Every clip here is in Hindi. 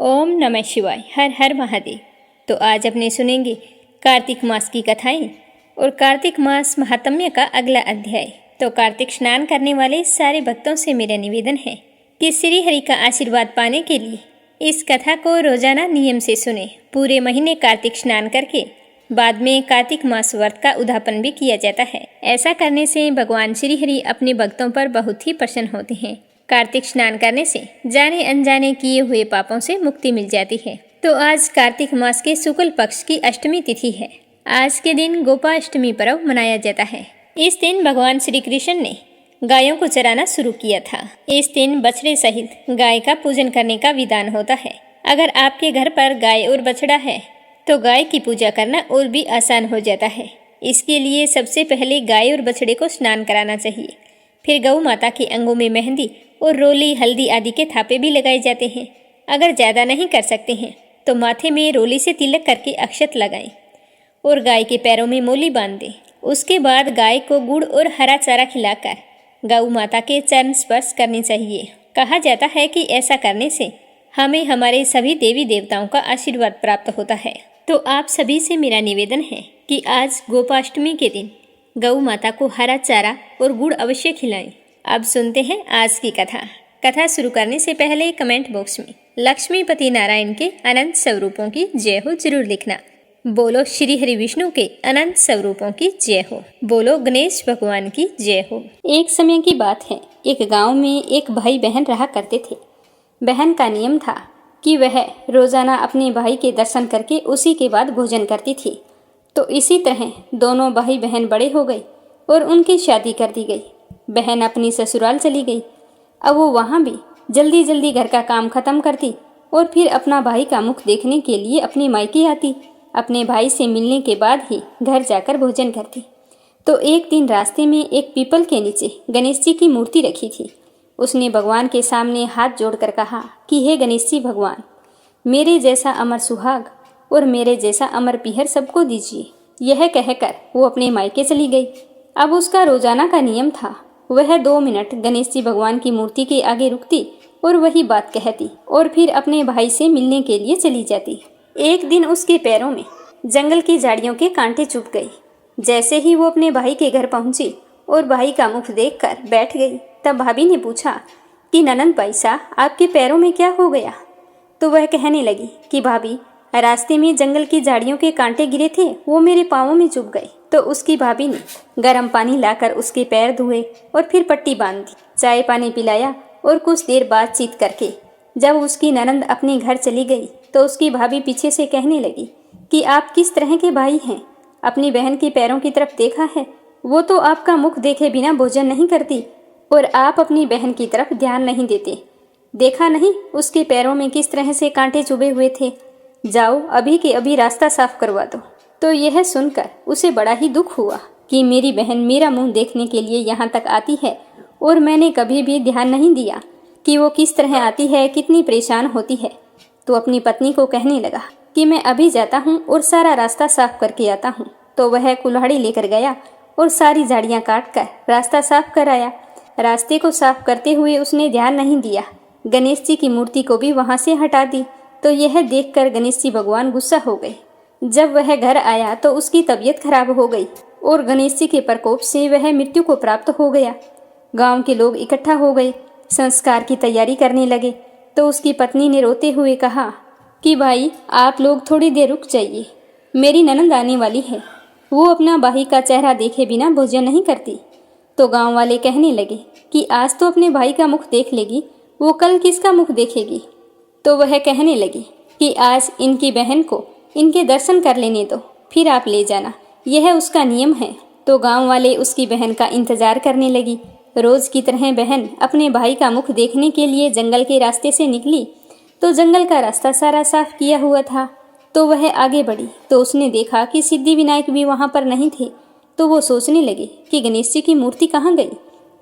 ओम नमः शिवाय। हर हर महादेव। तो आज अपने सुनेंगे कार्तिक मास की कथाएं और कार्तिक मास महात्म्य का अगला अध्याय। तो कार्तिक स्नान करने वाले सारे भक्तों से मेरा निवेदन है कि श्री हरि का आशीर्वाद पाने के लिए इस कथा को रोजाना नियम से सुने। पूरे महीने कार्तिक स्नान करके बाद में कार्तिक मास व्रत का उद्यापन भी किया जाता है। ऐसा करने से भगवान श्री हरि अपने भक्तों पर बहुत ही प्रसन्न होते हैं। कार्तिक स्नान करने से जाने अनजाने किए हुए पापों से मुक्ति मिल जाती है। तो आज कार्तिक मास के शुक्ल पक्ष की अष्टमी तिथि है। आज के दिन गोपाष्टमी पर्व मनाया जाता है। इस दिन भगवान श्री कृष्ण ने गायों को चराना शुरू किया था। इस दिन बछड़े सहित गाय का पूजन करने का विधान होता है। अगर आपके घर पर गाय और बछड़ा है तो गाय की पूजा करना और भी आसान हो जाता है। इसके लिए सबसे पहले गाय और बछड़े को स्नान कराना चाहिए। फिर गौ माता के अंगों में मेहंदी और रोली, हल्दी आदि के थापे भी लगाए जाते हैं। अगर ज़्यादा नहीं कर सकते हैं तो माथे में रोली से तिलक करके अक्षत लगाएं और गाय के पैरों में मोली बांध दें। उसके बाद गाय को गुड़ और हरा चारा खिलाकर गौ माता के चरण स्पर्श करनी चाहिए। कहा जाता है कि ऐसा करने से हमें हमारे सभी देवी देवताओं का आशीर्वाद प्राप्त होता है। तो आप सभी से मेरा निवेदन है कि आज गोपाष्टमी के दिन गौ माता को हरा चारा और गुड़ अवश्य खिलाएं। अब सुनते हैं आज की कथा शुरू करने से पहले कमेंट बॉक्स में लक्ष्मीपति नारायण के अनंत स्वरूपों की जय हो जरूर लिखना। बोलो श्री हरि विष्णु के अनंत स्वरूपों की जय हो। बोलो गणेश भगवान की जय हो। एक समय की बात है, एक गांव में एक भाई बहन रहा करते थे। बहन का नियम था कि वह रोजाना अपने भाई के दर्शन करके उसी के बाद भोजन करती थी। तो इसी तरह दोनों भाई बहन बड़े हो गए और उनकी शादी कर दी गई। बहन अपनी ससुराल चली गई। अब वो वहाँ भी जल्दी जल्दी घर का काम खत्म करती और फिर अपना भाई का मुख देखने के लिए अपने मायके आती। अपने भाई से मिलने के बाद ही घर जाकर भोजन करती। तो एक दिन रास्ते में एक पीपल के नीचे गणेश जी की मूर्ति रखी थी। उसने भगवान के सामने हाथ जोड़कर कहा कि हे गणेश जी भगवान, मेरे जैसा अमर सुहाग और मेरे जैसा अमर पीहर सबको दीजिए। यह कहकर वो अपने मायके चली गई। अब उसका रोजाना का नियम था, वह 2 मिनट गणेश जी भगवान की मूर्ति के आगे रुकती और वही बात कहती और फिर अपने भाई से मिलने के लिए चली जाती। एक दिन उसके पैरों में जंगल की झाड़ियों के कांटे चुभ गए। जैसे ही वो अपने भाई के घर पहुंची और भाई का मुख देखकर बैठ गई, तब भाभी ने पूछा कि ननंद भाई साहब, आपके पैरों में क्या हो गया? तो वह कहने लगी कि भाभी, रास्ते में जंगल की झाड़ियों के कांटे गिरे थे, वो मेरे पाँवों में चुभ गए। तो उसकी भाभी ने गर्म पानी लाकर उसके पैर धोए और फिर पट्टी बांध दी, चाय पानी पिलाया और कुछ देर बातचीत करके जब उसकी ननंद अपने घर चली गई तो उसकी भाभी पीछे से कहने लगी कि आप किस तरह के भाई हैं? अपनी बहन के पैरों की तरफ देखा है? वो तो आपका मुख देखे बिना भोजन नहीं करती और आप अपनी बहन की तरफ ध्यान नहीं देते। देखा नहीं उसके पैरों में किस तरह से कांटे चुभे हुए थे? जाओ अभी के अभी रास्ता साफ करवा दो। तो यह सुनकर उसे बड़ा ही दुख हुआ कि मेरी बहन मेरा मुंह देखने के लिए यहाँ तक आती है और मैंने कभी भी ध्यान नहीं दिया कि वो किस तरह आती है, कितनी परेशान होती है। तो अपनी पत्नी को कहने लगा कि मैं अभी जाता हूँ और सारा रास्ता साफ करके आता हूँ। तो वह कुल्हाड़ी लेकर गया और सारी झाड़ियाँ काट कर रास्ता साफ कराया। रास्ते को साफ करते हुए उसने ध्यान नहीं दिया, गणेश जी की मूर्ति को भी वहाँ से हटा दी। तो यह देखकर गणेश जी भगवान गुस्सा हो गए। जब वह घर आया तो उसकी तबीयत खराब हो गई और गणेश जी के प्रकोप से वह मृत्यु को प्राप्त हो गया। गांव के लोग इकट्ठा हो गए, संस्कार की तैयारी करने लगे। तो उसकी पत्नी ने रोते हुए कहा कि भाई, आप लोग थोड़ी देर रुक जाइए, मेरी ननंद आने वाली है। वो अपना भाई का चेहरा देखे बिना भोजन नहीं करती। तो गाँव वाले कहने लगे कि आज तो अपने भाई का मुख देख लेगी, वो कल किसका मुख देखेगी? तो वह कहने लगी कि आज इनकी बहन को इनके दर्शन कर लेने दो, फिर आप ले जाना, यह उसका नियम है। तो गांव वाले उसकी बहन का इंतजार करने लगी। रोज की तरह बहन अपने भाई का मुख देखने के लिए जंगल के रास्ते से निकली। तो जंगल का रास्ता सारा साफ किया हुआ था। तो वह आगे बढ़ी तो उसने देखा कि सिद्धि विनायक भी वहां पर नहीं थे। तो वो सोचने लगी कि गणेश जी की मूर्ति कहाँ गई।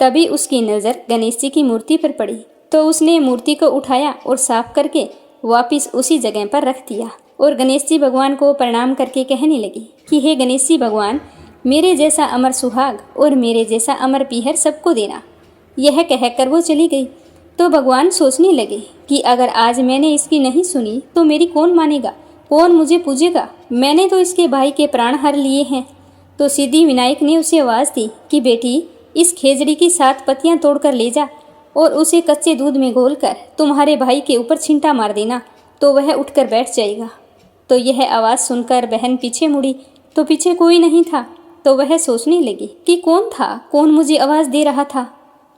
तभी उसकी नज़र गणेश जी की मूर्ति पर पड़ी। तो उसने मूर्ति को उठाया और साफ करके वापिस उसी जगह पर रख दिया और गणेश जी भगवान को प्रणाम करके कहने लगी कि हे गणेश जी भगवान, मेरे जैसा अमर सुहाग और मेरे जैसा अमर पीहर सबको देना। यह कहकर वो चली गई। तो भगवान सोचने लगे कि अगर आज मैंने इसकी नहीं सुनी तो मेरी कौन मानेगा, कौन मुझे पूजेगा। मैंने तो इसके भाई के प्राण हर लिए हैं। तो सिद्धि विनायक ने उसे आवाज़ दी कि बेटी, इस खेजड़ी की 7 पत्तियां तोड़कर ले जा और उसे कच्चे दूध में घोलकर तुम्हारे भाई के ऊपर छींटा मार देना, तो वह उठकर बैठ जाएगा। तो यह आवाज़ सुनकर बहन पीछे मुड़ी तो पीछे कोई नहीं था। तो वह सोचने लगी कि कौन था, कौन मुझे आवाज़ दे रहा था।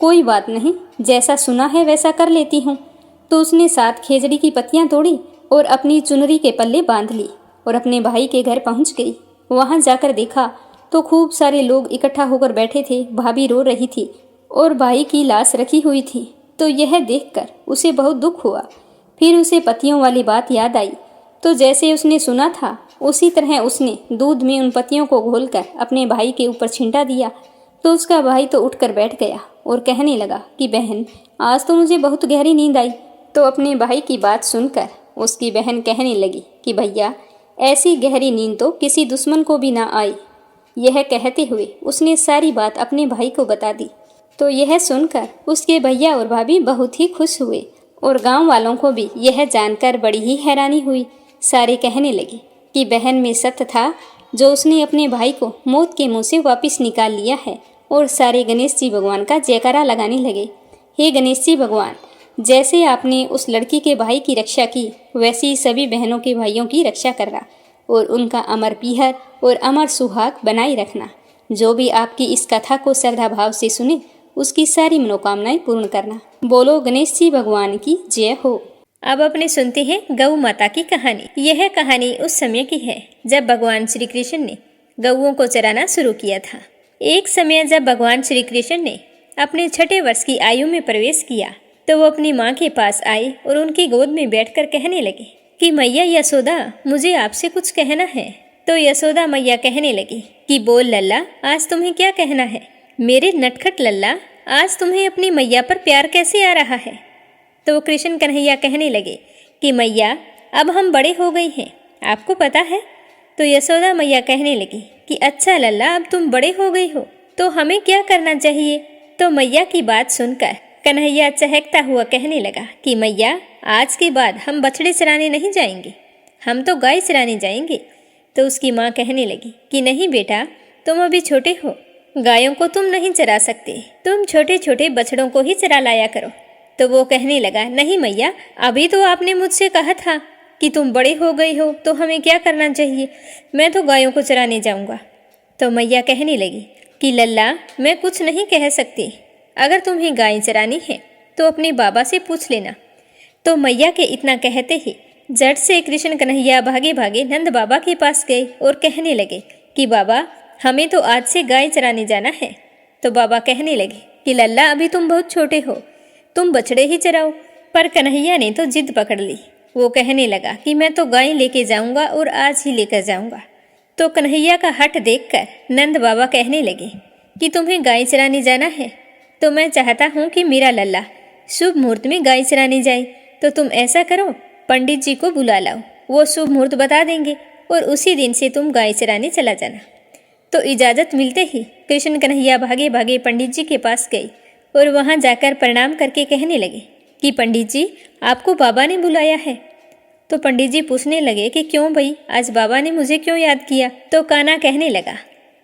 कोई बात नहीं, जैसा सुना है वैसा कर लेती हूँ। तो उसने 7 खेजड़ी की पत्तियां तोड़ी और अपनी चुनरी के पल्ले बांध ली और अपने भाई के घर पहुँच गई। वहाँ जाकर देखा तो खूब सारे लोग इकट्ठा होकर बैठे थे। भाभी रो रही थी और भाई की लाश रखी हुई थी। तो यह देखकर उसे बहुत दुख हुआ। फिर उसे पत्तियों वाली बात याद आई। तो जैसे उसने सुना था उसी तरह उसने दूध में उन पत्तियों को घोलकर अपने भाई के ऊपर छींटा दिया। तो उसका भाई तो उठकर बैठ गया और कहने लगा कि बहन, आज तो मुझे बहुत गहरी नींद आई। तो अपने भाई की बात सुनकर उसकी बहन कहने लगी कि भैया, ऐसी गहरी नींद तो किसी दुश्मन को भी ना आई। यह कहते हुए उसने सारी बात अपने भाई को बता दी। तो यह सुनकर उसके भैया और भाभी बहुत ही खुश हुए और गांव वालों को भी यह जानकर बड़ी ही हैरानी हुई। सारे कहने लगे कि बहन में सत्य था जो उसने अपने भाई को मौत के मुंह से वापस निकाल लिया है। और सारे गणेश जी भगवान का जयकारा लगाने लगे। हे गणेश जी भगवान, जैसे आपने उस लड़की के भाई की रक्षा की, वैसे ही सभी बहनों के भाइयों की रक्षा करना और उनका अमर पीहर और अमर सुहाग बनाए रखना। जो भी आपकी इस कथा को श्रद्धा भाव से सुने, उसकी सारी मनोकामनाएं पूर्ण करना। बोलो गणेश जी भगवान की जय हो। अब अपने सुनते हैं गौ माता की कहानी। यह कहानी उस समय की है जब भगवान श्री कृष्ण ने गौओं को चराना शुरू किया था। एक समय जब भगवान श्री कृष्ण ने अपने 6ठे वर्ष की आयु में प्रवेश किया तो वो अपनी माँ के पास आए और उनकी गोद में बैठकर कहने लगे कि मैया यशोदा, मुझे आपसे कुछ कहना है। तो यशोदा मैया कहने लगी कि बोल लल्ला, आज तुम्हें क्या कहना है। मेरे नटखट लल्ला, आज तुम्हें अपनी मैया पर प्यार कैसे आ रहा है। तो कृष्ण कन्हैया कहने लगे कि मैया, अब हम बड़े हो गए हैं, आपको पता है। तो यशोदा मैया कहने लगी कि अच्छा लल्ला, अब तुम बड़े हो गए हो तो हमें क्या करना चाहिए। तो मैया की बात सुनकर कन्हैया चहकता हुआ कहने लगा कि मैया, आज के बाद हम बछड़े चराने नहीं जाएंगे, हम तो गाय चराने जाएंगे। तो उसकी माँ कहने लगी कि नहीं बेटा, तुम अभी छोटे हो, गायों को तुम नहीं चरा सकते, तुम छोटे छोटे बछड़ों को ही चरा लाया करो। तो वो कहने लगा, नहीं मैया, अभी तो आपने मुझसे कहा था कि तुम बड़े हो गए हो तो हमें क्या करना चाहिए, मैं तो गायों को चराने जाऊंगा। तो मैया कहने लगी कि लल्ला, मैं कुछ नहीं कह सकती, अगर तुम्हें गाय चरानी है तो अपने बाबा से पूछ लेना। तो मैया के इतना कहते ही झट से कृष्ण कन्हैया भागे भागे नंद बाबा के पास गए और कहने लगे कि बाबा, हमें तो आज से गाय चराने जाना है। तो बाबा कहने लगे कि लल्ला, अभी तुम बहुत छोटे हो, तुम बछड़े ही चराओ। पर कन्हैया ने तो जिद पकड़ ली। वो कहने लगा कि मैं तो गाय लेके जाऊंगा और आज ही लेकर जाऊंगा। तो कन्हैया का हठ देखकर नंद बाबा कहने लगे कि तुम्हें गाय चराने जाना है तो मैं चाहता हूँ कि मेरा लल्ला शुभ मुहूर्त में गाय चराने जाए। तो तुम ऐसा करो, पंडित जी को बुला लाओ, वो शुभ मुहूर्त बता देंगे और उसी दिन से तुम गाय चराने चला जाना। तो इजाज़त मिलते ही कृष्ण कन्हैया भागे भागे पंडित जी के पास गए और वहाँ जाकर प्रणाम करके कहने लगे कि पंडित जी, आपको बाबा ने बुलाया है। तो पंडित जी पूछने लगे कि क्यों भाई, आज बाबा ने मुझे क्यों याद किया। तो कान्हा कहने लगा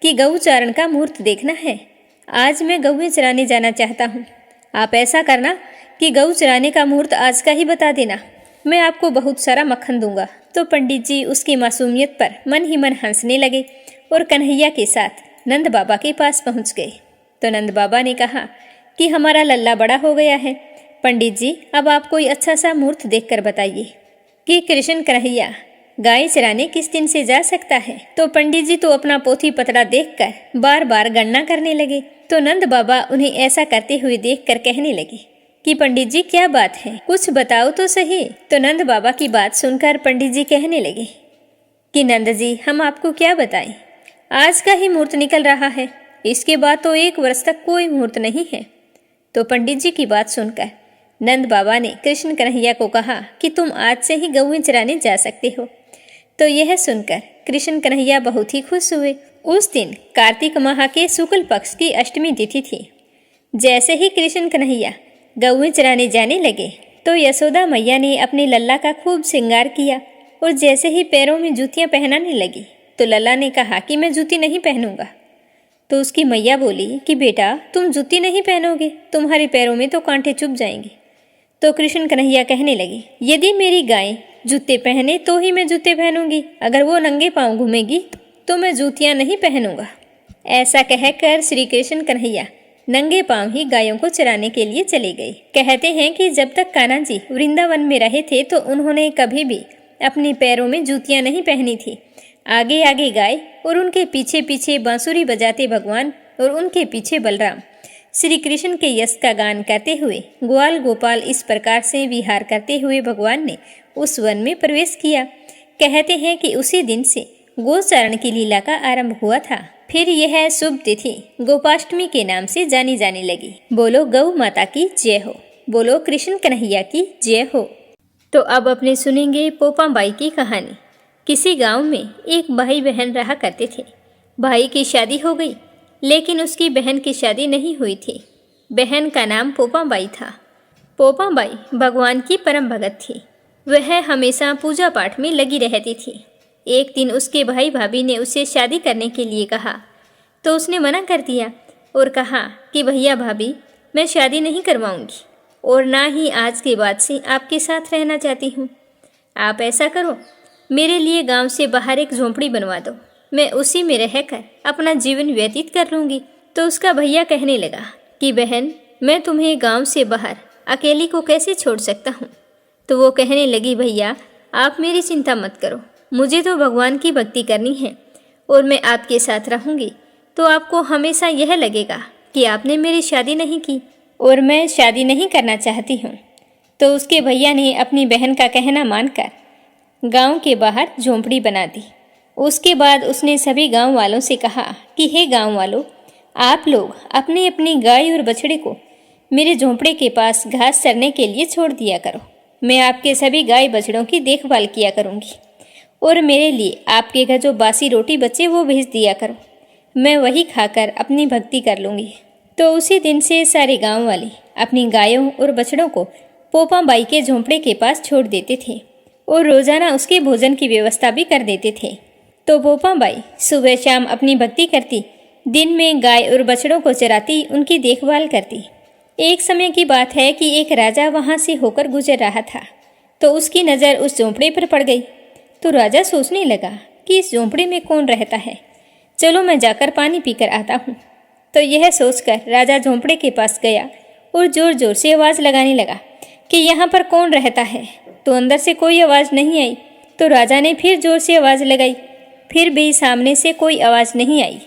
कि गऊ चारण का मुहूर्त देखना है, आज मैं गौएं चराने जाना चाहता हूँ। आप ऐसा करना कि गऊ चराने का मुहूर्त आज का ही बता देना, मैं आपको बहुत सारा मक्खन दूंगा। तो पंडित जी उसकी मासूमियत पर मन ही मन हंसने लगे और कन्हैया के साथ नंद बाबा के पास पहुँच गए। तो नंद बाबा ने कहा कि हमारा लल्ला बड़ा हो गया है, पंडित जी अब आप कोई अच्छा सा मुहूर्त देखकर बताइए कि कृष्ण कन्हैया गाय चराने किस दिन से जा सकता है। तो पंडित जी तो अपना पोथी पतरा देखकर बार बार गणना करने लगे। तो नंद बाबा उन्हें ऐसा करते हुए देखकर कहने लगे कि पंडित जी क्या बात है, कुछ बताओ तो सही। तो नंद बाबा की बात सुनकर पंडित जी कहने लगे कि नंद जी, हम आपको क्या बताएं, आज का ही मुहूर्त निकल रहा है, इसके बाद तो 1 वर्ष तक कोई मुहूर्त नहीं है। तो पंडित जी की बात सुनकर नंद बाबा ने कृष्ण कन्हैया को कहा कि तुम आज से ही गौएं चराने जा सकते हो। तो यह सुनकर कृष्ण कन्हैया बहुत ही खुश हुए। उस दिन कार्तिक माह के शुक्ल पक्ष की अष्टमी तिथि थी। जैसे ही कृष्ण कन्हैया गौएं चराने जाने लगे तो यशोदा मैया ने अपने लल्ला का खूब श्रृंगार किया और जैसे ही पैरों में जूतियां पहनाने लगी तो लल्ला ने कहा कि मैं जूती नहीं पहनूंगा। तो उसकी मैया बोली कि बेटा तुम जूती नहीं पहनोगे, तुम्हारे पैरों में तो कांटे चुभ जाएंगे। तो कृष्ण कन्हैया कहने लगे, यदि मेरी गाय जूते पहने तो ही मैं जूते पहनूंगी, अगर वो नंगे पांव घूमेगी तो मैं जूतियां नहीं पहनूंगा। ऐसा कहकर श्री कृष्ण कन्हैया नंगे पांव ही गायों को चराने के लिए चले गए। कहते हैं कि जब तक कान्हा जी वृंदावन में रहे थे तो उन्होंने कभी भी अपने पैरों में जूतियां नहीं पहनी थी। आगे आगे गाय और उनके पीछे पीछे बांसुरी बजाते भगवान और उनके पीछे बलराम श्री कृष्ण के यश का गान करते हुए ग्वाल गोपाल इस प्रकार से विहार करते हुए भगवान ने उस वन में प्रवेश किया। कहते हैं कि उसी दिन से गोचारण की लीला का आरंभ हुआ था। फिर यह शुभ तिथि गोपाष्टमी के नाम से जानी जाने लगी। बोलो गौ माता की जय हो, बोलो कृष्ण कन्हैया की जय हो। तो अब अपने सुनेंगे पोपा बाई की कहानी। किसी गांव में एक भाई बहन रहा करते थे। भाई की शादी हो गई लेकिन उसकी बहन की शादी नहीं हुई थी। बहन का नाम पोपा बाई था। पोपा बाई भगवान की परम भगत थी। वह हमेशा पूजा पाठ में लगी रहती थी। एक दिन उसके भाई भाभी ने उसे शादी करने के लिए कहा तो उसने मना कर दिया और कहा कि भैया भाभी मैं शादी नहीं करवाऊंगी और ना ही आज के बाद से आपके साथ रहना चाहती हूँ। आप ऐसा करो, मेरे लिए गांव से बाहर एक झोंपड़ी बनवा दो, मैं उसी में रहकर अपना जीवन व्यतीत कर लूँगी। तो उसका भैया कहने लगा कि बहन मैं तुम्हें गांव से बाहर अकेली को कैसे छोड़ सकता हूँ। तो वो कहने लगी भैया आप मेरी चिंता मत करो, मुझे तो भगवान की भक्ति करनी है और मैं आपके साथ रहूँगी तो आपको हमेशा यह लगेगा कि आपने मेरी शादी नहीं की और मैं शादी नहीं करना चाहती हूँ। तो उसके भैया ने अपनी बहन का कहना मानकर गांव के बाहर झोंपड़ी बना दी। उसके बाद उसने सभी गांव वालों से कहा कि हे गांव वालों, आप लोग अपनी अपनी गाय और बछड़े को मेरे झोंपड़े के पास घास चरने के लिए छोड़ दिया करो। मैं आपके सभी गाय बछड़ों की देखभाल किया करूँगी और मेरे लिए आपके घर जो बासी रोटी बचे वो भेज दिया करो, मैं वही खाकर अपनी भक्ति कर लूँगी। तो उसी दिन से सारे गांव वाले अपनी गायों और बछड़ों को पोपा बाई के झोंपड़े के पास छोड़ देते थे और रोजाना उसके भोजन की व्यवस्था भी कर देते थे। तो पोपा बाई सुबह शाम अपनी भक्ति करती, दिन में गाय और बछड़ों को चराती, उनकी देखभाल करती। एक समय की बात है कि एक राजा वहां से होकर गुजर रहा था तो उसकी नज़र उस झोंपड़े पर पड़ गई। तो राजा सोचने लगा कि इस झोंपड़े में कौन रहता है, चलो मैं जाकर पानी पीकर आता हूँ। तो यह सोचकर राजा झोंपड़े के पास गया और जोर जोर से आवाज़ लगाने लगा कि यहाँ पर कौन रहता है। तो अंदर से कोई आवाज़ नहीं आई। तो राजा ने फिर जोर से आवाज़ लगाई, फिर भी सामने से कोई आवाज़ नहीं आई।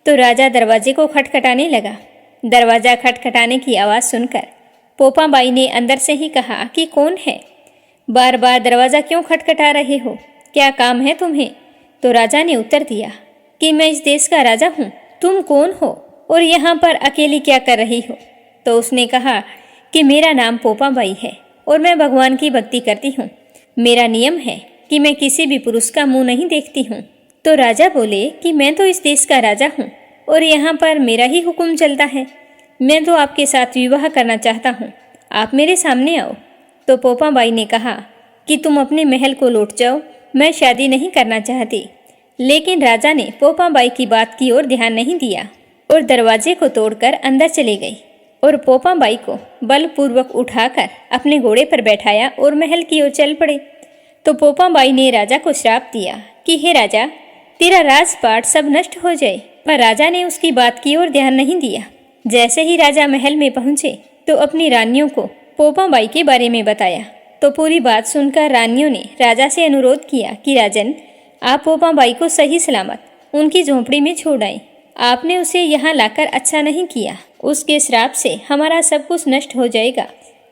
तो राजा दरवाजे को खटखटाने लगा। दरवाज़ा खटखटाने की आवाज़ सुनकर पोपा बाई ने अंदर से ही कहा कि कौन है, बार बार दरवाज़ा क्यों खटखटा रहे हो, क्या काम है तुम्हें। तो राजा ने उत्तर दिया कि मैं इस देश का राजा हूँ, तुम कौन हो और यहाँ पर अकेली क्या कर रही हो। तो उसने कहा कि मेरा नाम पोपा बाई है और मैं भगवान की भक्ति करती हूँ। मेरा नियम है कि मैं किसी भी पुरुष का मुंह नहीं देखती हूँ। तो राजा बोले कि मैं तो इस देश का राजा हूँ और यहाँ पर मेरा ही हुक्म चलता है, मैं तो आपके साथ विवाह करना चाहता हूँ, आप मेरे सामने आओ। तो पोपा बाई ने कहा कि तुम अपने महल को लौट जाओ, मैं शादी नहीं करना चाहती। लेकिन राजा ने पोपा बाई की बात की ओर ध्यान नहीं दिया और दरवाजे को तोड़कर अंदर चले गई और पोपा बाई को बलपूर्वक उठाकर अपने घोड़े पर बैठाया और महल की ओर चल पड़े। तो पोपा बाई ने राजा को श्राप दिया कि हे राजा, तेरा राजपाट सब नष्ट हो जाए। पर राजा ने उसकी बात की ओर ध्यान नहीं दिया। जैसे ही राजा महल में पहुंचे तो अपनी रानियों को पोपा बाई के बारे में बताया। तो पूरी बात सुनकर रानियों ने राजा से अनुरोध किया कि राजन, आप पोपा बाई को सही सलामत उनकी झोंपड़ी में छोड़ आए। आपने उसे यहाँ लाकर अच्छा नहीं किया, उसके श्राप से हमारा सब कुछ नष्ट हो जाएगा।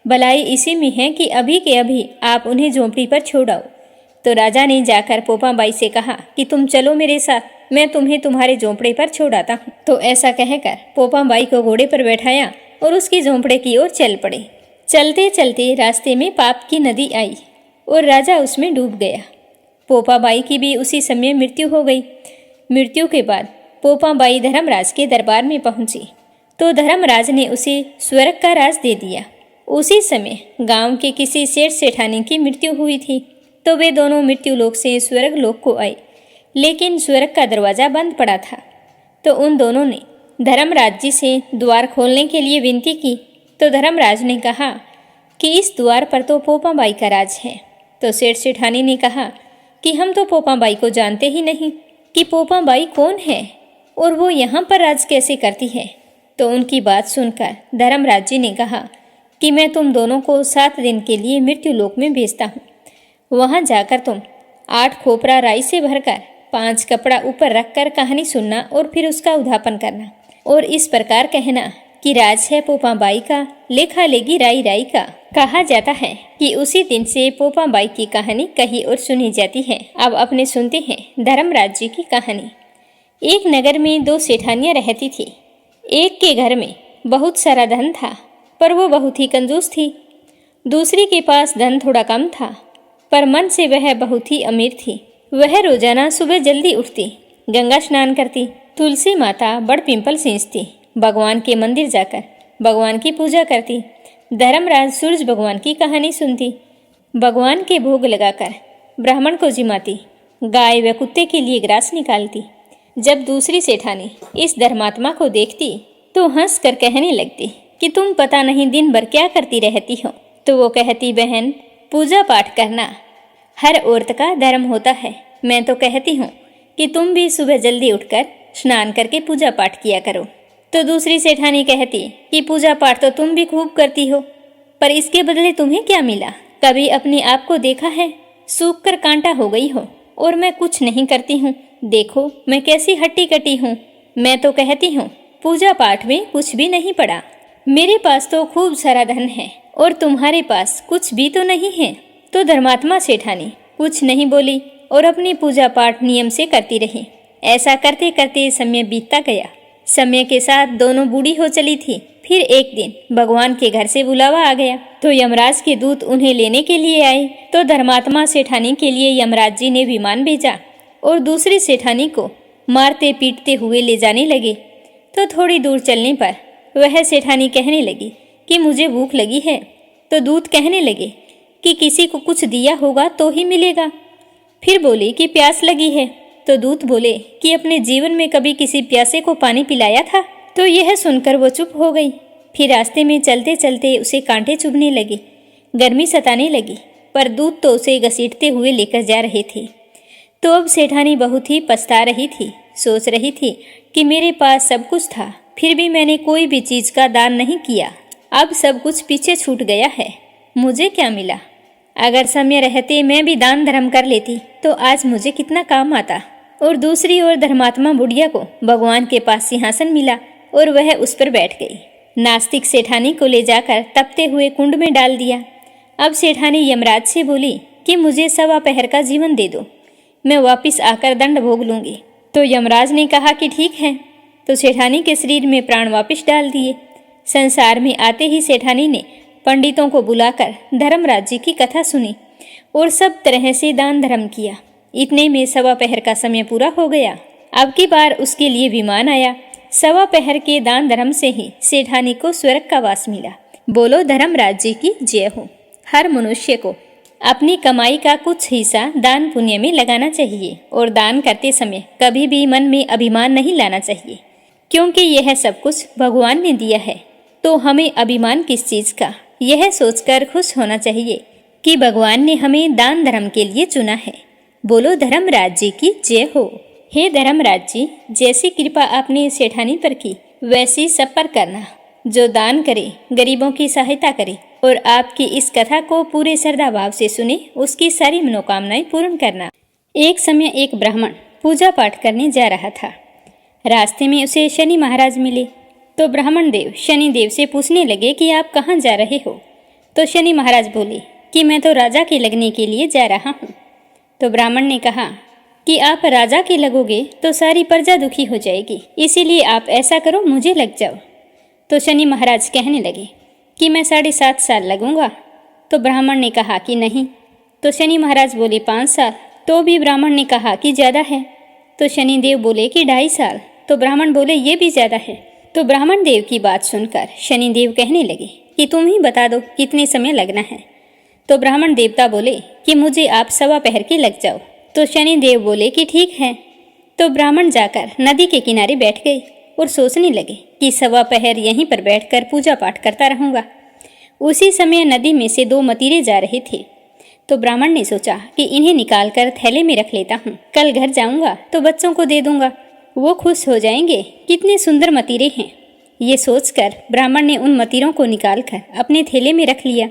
भलाई इसी में है कि अभी के अभी आप उन्हें झोंपड़ी पर छोड़ आओ। तो राजा ने जाकर पोपा बाई से कहा कि तुम चलो मेरे साथ, मैं तुम्हें तुम्हारे झोंपड़े पर छोड़ आता हूँ। तो ऐसा कहकर पोपा बाई को घोड़े पर बैठाया और उसकी झोंपड़े की ओर चल पड़े। चलते चलते रास्ते में पाप की नदी आई और राजा उसमें डूब गया। पोपा बाई की भी उसी समय मृत्यु हो गई। मृत्यु के बाद पोपा बाई धर्मराज के दरबार में पहुंची तो धर्मराज ने उसे स्वर्ग का राज दे दिया उसी समय गांव के किसी सेठ सेठानी की मृत्यु हुई थी, तो वे दोनों मृत्यु लोक से स्वर्ग लोक को आए, लेकिन स्वर्ग का दरवाजा बंद पड़ा था। तो उन दोनों ने धर्मराज जी से द्वार खोलने के लिए विनती की। तो धर्मराज ने कहा कि इस द्वार पर तो पोपाबाई का राज है। तो सेठ सेठानी ने कहा कि हम तो पोपाबाई को जानते ही नहीं कि पोपाबाई कौन है और वो यहाँ पर राज कैसे करती है। तो उनकी बात सुनकर धर्मराज जी ने कहा कि मैं तुम दोनों को 7 दिन के लिए मृत्यु लोक में भेजता हूँ। वहाँ जाकर तुम 8 खोपरा राई से भरकर 5 कपड़ा ऊपर रखकर कहानी सुनना और फिर उसका उद्यापन करना और इस प्रकार कहना कि राज है पोपाबाई का, लेखा लेगी राई राई का। कहा जाता है कि उसी दिन से पोपाबाई की कहानी कही और सुनी जाती है। अब अपने सुनते हैं धर्मराज जी की कहानी। एक नगर में 2 सेठानियां रहती थी। एक के घर में बहुत सारा धन था, पर वो बहुत ही कंजूस थी। दूसरी के पास धन थोड़ा कम था, पर मन से वह बहुत ही अमीर थी। वह रोजाना सुबह जल्दी उठती, गंगा स्नान करती, तुलसी माता बड़ पिंपल सींचती, भगवान के मंदिर जाकर भगवान की पूजा करती, धर्मराज सूरज भगवान की कहानी सुनती, भगवान के भोग लगाकर ब्राह्मण को जिमाती, गाय व कुत्ते के लिए ग्रास निकालती। जब दूसरी सेठानी इस धर्मात्मा को देखती तो हंस कर कहने लगती कि तुम पता नहीं दिन भर क्या करती रहती हो। तो वो कहती, बहन पूजा पाठ करना हर औरत का धर्म होता है। मैं तो कहती हूँ कि तुम भी सुबह जल्दी उठकर स्नान करके पूजा पाठ किया करो। तो दूसरी सेठानी कहती कि पूजा पाठ तो तुम भी खूब करती हो, पर इसके बदले तुम्हें क्या मिला? कभी अपने आप को देखा है? सूख कर कांटा हो गई हो और मैं कुछ नहीं करती हूँ। देखो मैं कैसी हट्टी कटी हूँ। मैं तो कहती हूँ पूजा पाठ में कुछ भी नहीं पड़ा। मेरे पास तो खूब सारा धन है और तुम्हारे पास कुछ भी तो नहीं है। तो धर्मात्मा सेठानी कुछ नहीं बोली और अपनी पूजा पाठ नियम से करती रही। ऐसा करते करते समय बीतता गया। समय के साथ दोनों बूढ़ी हो चली थी। फिर एक दिन भगवान के घर से बुलावा आ गया, तो यमराज के दूत उन्हें लेने के लिए आए। तो धर्मात्मा सेठानी के लिए यमराज जी ने विमान भेजा और दूसरी सेठानी को मारते पीटते हुए ले जाने लगे। तो थोड़ी दूर चलने पर वह सेठानी कहने लगी कि मुझे भूख लगी है। तो दूत कहने लगे कि किसी को कुछ दिया होगा तो ही मिलेगा। फिर बोली कि प्यास लगी है। तो दूत बोले कि अपने जीवन में कभी किसी प्यासे को पानी पिलाया था? तो यह सुनकर वो चुप हो गई। फिर रास्ते में चलते चलते उसे कांटे चुभने लगे, गर्मी सताने लगी, पर दूत तो उसे घसीटते हुए लेकर जा रहे थे। तो अब सेठानी बहुत ही पछता रही थी। सोच रही थी कि मेरे पास सब कुछ था, फिर भी मैंने कोई भी चीज का दान नहीं किया। अब सब कुछ पीछे छूट गया है, मुझे क्या मिला? अगर समय रहते मैं भी दान धर्म कर लेती तो आज मुझे कितना काम आता। और दूसरी ओर धर्मात्मा बुढ़िया को भगवान के पास सिंहासन मिला और वह उस पर बैठ गई। नास्तिक सेठानी को ले जाकर तपते हुए कुंड में डाल दिया। अब सेठानी यमराज से बोली कि मुझे 1.25 पहर का जीवन दे दो, मैं वापिस आकर दंड भोग लूंगी। तो यमराज ने कहा कि ठीक है। तो सेठानी के शरीर में प्राण वापिस डाल दिए। संसार में आते ही सेठानी ने पंडितों को बुलाकर धर्मराज जी की कथा सुनी और सब तरह से दान धर्म किया। इतने में 1.25 पहर का समय पूरा हो गया। अब की बार उसके लिए विमान आया। 1.25 पहर के दान धर्म से ही सेठानी को स्वर्ग का वास मिला। बोलो धर्मराज जी की जय हो। हर मनुष्य को अपनी कमाई का कुछ हिस्सा दान पुण्य में लगाना चाहिए और दान करते समय कभी भी मन में अभिमान नहीं लाना चाहिए, क्योंकि यह सब कुछ भगवान ने दिया है। तो हमें अभिमान किस चीज का, यह सोचकर खुश होना चाहिए कि भगवान ने हमें दान धर्म के लिए चुना है। बोलो धर्मराज जी की जय हो। हे धर्मराज जी, जैसी कृपा आपने सेठानी पर की वैसी सब पर करना। जो दान करे, गरीबों की सहायता करे और आपकी इस कथा को पूरे श्रद्धा भाव से सुने, उसकी सारी मनोकामनाएं पूर्ण करना। एक समय एक ब्राह्मण पूजा पाठ करने जा रहा था। रास्ते में उसे शनि महाराज मिले। तो ब्राह्मण देव शनि देव से पूछने लगे कि आप कहाँ जा रहे हो? तो शनि महाराज बोले कि मैं तो राजा के लगने के लिए जा रहा हूँ। तो ब्राह्मण ने कहा कि आप राजा के लगोगे तो सारी प्रजा दुखी हो जाएगी, इसीलिए आप ऐसा करो, मुझे लग जाओ। तो शनि महाराज कहने लगे कि मैं 7.5 साल लगूंगा। तो ब्राह्मण ने कहा कि नहीं। तो शनि महाराज बोले 5 साल। तो भी ब्राह्मण ने कहा कि ज़्यादा है। तो शनि देव बोले कि 2.5 साल। तो ब्राह्मण बोले ये भी ज़्यादा है। तो ब्राह्मण देव की बात सुनकर शनि देव कहने लगे कि तुम ही बता दो कितने समय लगना है। तो ब्राह्मण देवता बोले कि मुझे आप 1.25 पहर के लग जाओ। तो शनि देव बोले कि ठीक है। तो ब्राह्मण जाकर नदी के किनारे बैठ गए और सोचने लगे कि 1.25 पहर यहीं पर बैठकर पूजा पाठ करता रहूंगा। उसी समय नदी में से 2 मतीरे जा रहे थे। तो ब्राह्मण ने सोचा कि इन्हें निकालकर थैले में रख लेता हूँ, कल घर जाऊंगा तो बच्चों को दे दूंगा, वो खुश हो जाएंगे, कितने सुंदर मतीरे हैं। ये सोचकर ब्राह्मण ने उन मतीरों को निकालकर अपने थैले में रख लिया।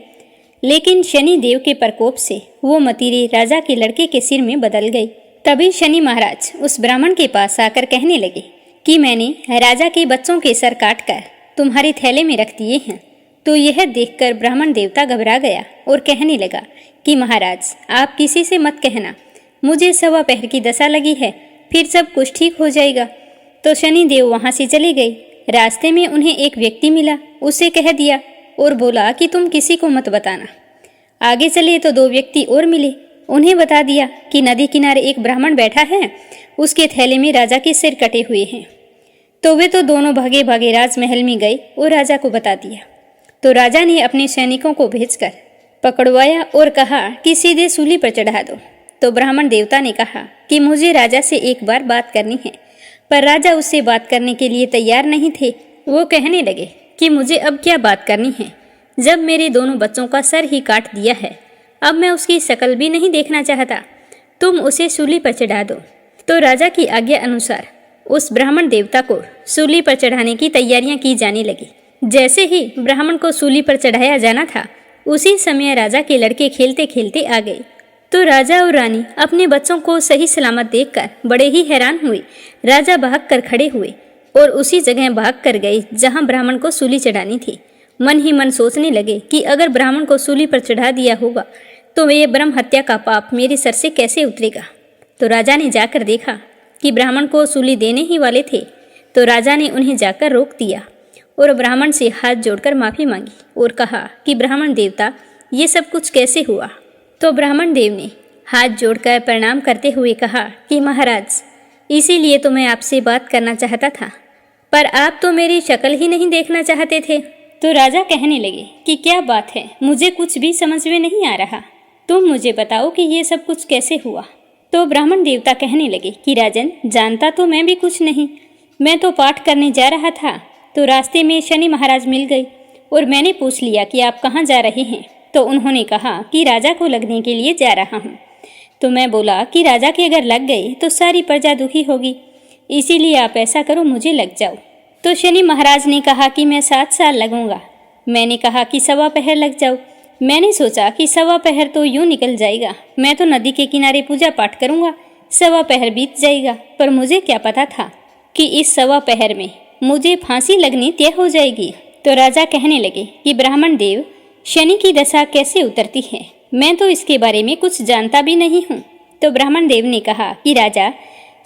लेकिन शनि देव के प्रकोप से वो मतीरे राजा के लड़के के सिर में बदल गई। तभी शनि महाराज उस ब्राह्मण के पास आकर कहने लगे कि मैंने राजा के बच्चों के सर काटकर तुम्हारे थैले में रख दिए हैं। तो यह देखकर ब्राह्मण देवता घबरा गया और कहने लगा कि महाराज आप किसी से मत कहना, मुझे 1.25 पहर की दशा लगी है, फिर सब कुछ ठीक हो जाएगा। तो शनि देव वहां से चले गए। रास्ते में उन्हें एक व्यक्ति मिला, उसे कह दिया और बोला कि तुम किसी को मत बताना। आगे चले तो 2 व्यक्ति और मिले, उन्हें बता दिया कि नदी किनारे एक ब्राह्मण बैठा है, उसके थैले में राजा के सिर कटे हुए हैं। तो वे तो दोनों भागे भागे राजमहल में गए और राजा को बता दिया। तो राजा ने अपने सैनिकों को भेजकर पकड़वाया और कहा कि सीधे सूली पर चढ़ा दो। तो ब्राह्मण देवता ने कहा कि मुझे राजा से एक बार बात करनी है, पर राजा उससे बात करने के लिए तैयार नहीं थे। वो कहने लगे कि मुझे अब क्या बात करनी है, जब मेरे दोनों बच्चों का सर ही काट दिया है, अब मैं उसकी शक्ल भी नहीं देखना चाहता, तुम उसे सूली पर चढ़ा दो। तो राजा की आज्ञा अनुसार उस ब्राह्मण देवता को सूली पर चढ़ाने की तैयारियां की जाने लगी। जैसे ही ब्राह्मण को सूली पर चढ़ाया जाना था, उसी समय राजा के लड़के खेलते खेलते आ गए। तो राजा और रानी अपने बच्चों को सही सलामत देखकर बड़े ही हैरान हुए। राजा भागकर खड़े हुए और उसी जगह भागकर गए जहां ब्राह्मण को सूली चढ़ानी थी। मन ही मन सोचने लगे कि अगर ब्राह्मण को सूली पर चढ़ा दिया होगा तो ये ब्रह्म हत्या का पाप मेरे सर से कैसे उतरेगा। तो राजा ने जाकर देखा कि ब्राह्मण को सूली देने ही वाले थे। तो राजा ने उन्हें जाकर रोक दिया और ब्राह्मण से हाथ जोड़कर माफ़ी मांगी और कहा कि ब्राह्मण देवता ये सब कुछ कैसे हुआ। तो ब्राह्मण देव ने हाथ जोड़कर प्रणाम करते हुए कहा कि महाराज इसीलिए तो मैं आपसे बात करना चाहता था, पर आप तो मेरी शक्ल ही नहीं देखना चाहते थे। तो राजा कहने लगे कि क्या बात है, मुझे कुछ भी समझ में नहीं आ रहा, तुम मुझे बताओ कि ये सब कुछ कैसे हुआ। तो ब्राह्मण देवता कहने लगे कि राजन जानता तो मैं भी कुछ नहीं, मैं तो पाठ करने जा रहा था, तो रास्ते में शनि महाराज मिल गए और मैंने पूछ लिया कि आप कहाँ जा रहे हैं। तो उन्होंने कहा कि राजा को लगने के लिए जा रहा हूँ। तो मैं बोला कि राजा के अगर लग गए तो सारी प्रजा दुखी होगी, इसीलिए आप ऐसा करो मुझे लग जाओ। तो शनि महाराज ने कहा कि मैं 7 साल लगूंगा। मैंने कहा कि 1.25 पहर लग जाओ। मैंने सोचा कि 1.25 पहर तो यूं निकल जाएगा, मैं तो नदी के किनारे पूजा पाठ करूंगा, 1.25 पहर बीत जाएगा। पर मुझे क्या पता था कि इस 1.25 पहर में मुझे फांसी लगनी तय हो जाएगी। तो राजा कहने लगे कि ब्राह्मण देव शनि की दशा कैसे उतरती है, मैं तो इसके बारे में कुछ जानता भी नहीं हूँ। तो ब्राह्मण देव ने कहा कि राजा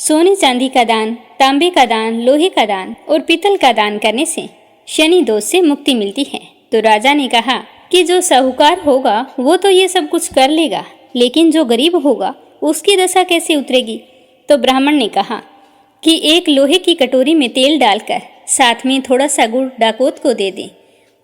सोने चांदी का दान, तांबे का दान, लोहे का दान और पीतल का दान करने से शनि दोष से मुक्ति मिलती है। तो राजा ने कहा कि जो साहूकार होगा वो तो ये सब कुछ कर लेगा, लेकिन जो गरीब होगा उसकी दशा कैसे उतरेगी। तो ब्राह्मण ने कहा कि एक लोहे की कटोरी में तेल डालकर साथ में थोड़ा सा गुड़ डाकोत को दे दें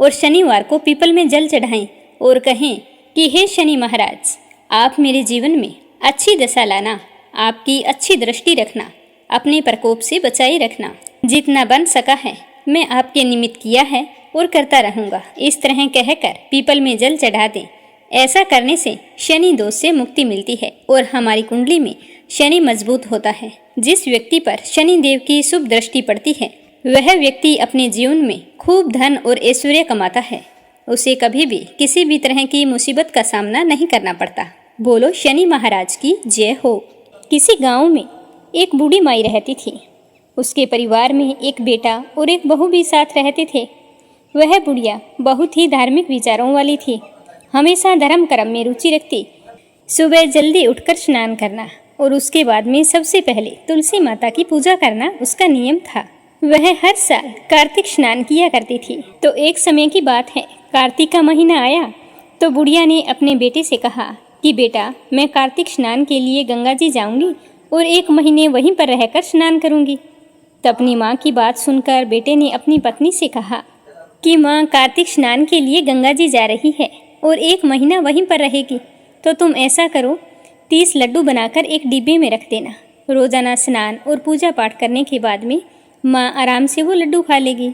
और शनिवार को पीपल में जल चढ़ाएं और कहें कि हे शनि महाराज आप मेरे जीवन में अच्छी दशा लाना, आपकी अच्छी दृष्टि रखना, अपने प्रकोप से बचाए रखना, जितना बन सका है मैं आपके निमित्त किया है और करता रहूंगा। इस तरह कहकर पीपल में जल चढ़ा दें। ऐसा करने से शनि दोष से मुक्ति मिलती है और हमारी कुंडली में शनि मजबूत होता है। जिस व्यक्ति पर शनि देव की शुभ दृष्टि पड़ती है वह व्यक्ति अपने जीवन में खूब धन और ऐश्वर्य कमाता है, उसे कभी भी किसी भी तरह की मुसीबत का सामना नहीं करना पड़ता। बोलो शनि महाराज की जय हो। किसी गांव में एक बूढ़ी माई रहती थी। उसके परिवार में एक बेटा और एक बहू भी साथ रहते थे। वह बुढ़िया बहुत ही धार्मिक विचारों वाली थी, हमेशा धर्म कर्म में रुचि रखती। सुबह जल्दी उठकर स्नान करना और उसके बाद में सबसे पहले तुलसी माता की पूजा करना उसका नियम था। वह हर साल कार्तिक स्नान किया करती थी। तो एक समय की बात है, कार्तिक का महीना आया तो बुढ़िया ने अपने बेटे से कहा कि बेटा मैं कार्तिक स्नान के लिए गंगा जी जाऊंगी और 1 महीने वहीं पर रहकर स्नान करूंगी। तो अपनी माँ की बात सुनकर बेटे ने अपनी पत्नी से कहा कि माँ कार्तिक स्नान के लिए गंगा जी जा रही है और 1 महीना वहीं पर रहेगी, तो तुम ऐसा करो 30 लड्डू बनाकर एक डिब्बे में रख देना। रोजाना स्नान और पूजा पाठ करने के बाद में माँ आराम से वो लड्डू खा लेगी।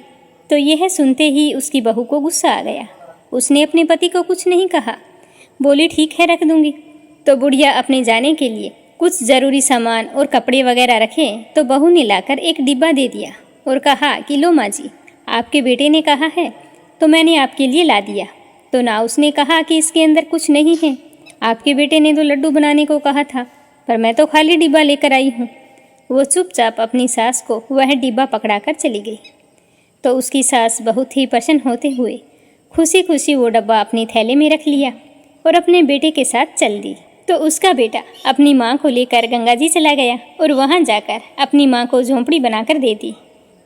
तो यह सुनते ही उसकी बहू को गुस्सा आ गया। उसने अपने पति को कुछ नहीं कहा, बोली ठीक है रख दूंगी। तो बुढ़िया अपने जाने के लिए कुछ ज़रूरी सामान और कपड़े वगैरह रखे तो बहू ने लाकर एक डिब्बा दे दिया और कहा कि लो माँ जी, आपके बेटे ने कहा है तो मैंने आपके लिए ला दिया। तो ना उसने कहा कि इसके अंदर कुछ नहीं है, आपके बेटे ने तो लड्डू बनाने को कहा था, पर मैं तो खाली डिब्बा लेकर आई हूँ। वो चुपचाप अपनी सास को वह डिब्बा पकड़ाकर चली गई। तो उसकी सास बहुत ही प्रसन्न होते हुए खुशी खुशी वो डब्बा अपने थैले में रख लिया और अपने बेटे के साथ चल दी। तो उसका बेटा अपनी माँ को लेकर गंगा जी चला गया और वहाँ जाकर अपनी माँ को झोंपड़ी बनाकर दे दी।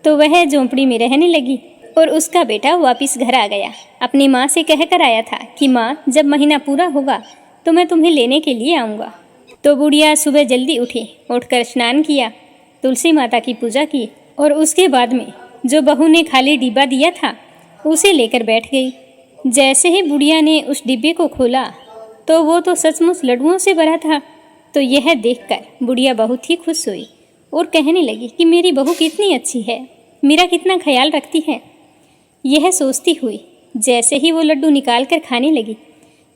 तो वह झोंपड़ी में रहने लगी और उसका बेटा वापस घर आ गया। अपनी माँ से कह कर आया था कि माँ, जब महीना पूरा होगा तो मैं तुम्हें लेने के लिए आऊँगा। तो बुढ़िया सुबह जल्दी उठी, उठकर स्नान किया, तुलसी माता की पूजा की और उसके बाद में जो बहू ने खाली डिब्बा दिया था उसे लेकर बैठ गई। जैसे ही बुढ़िया ने उस डिब्बे को खोला तो वो तो सचमुच लड्डुओं से भरा था। तो यह देखकर बुढ़िया बहुत ही खुश हुई और कहने लगी कि मेरी बहू कितनी अच्छी है, मेरा कितना ख्याल रखती है। यह सोचती हुई जैसे ही वो लड्डू निकाल कर खाने लगी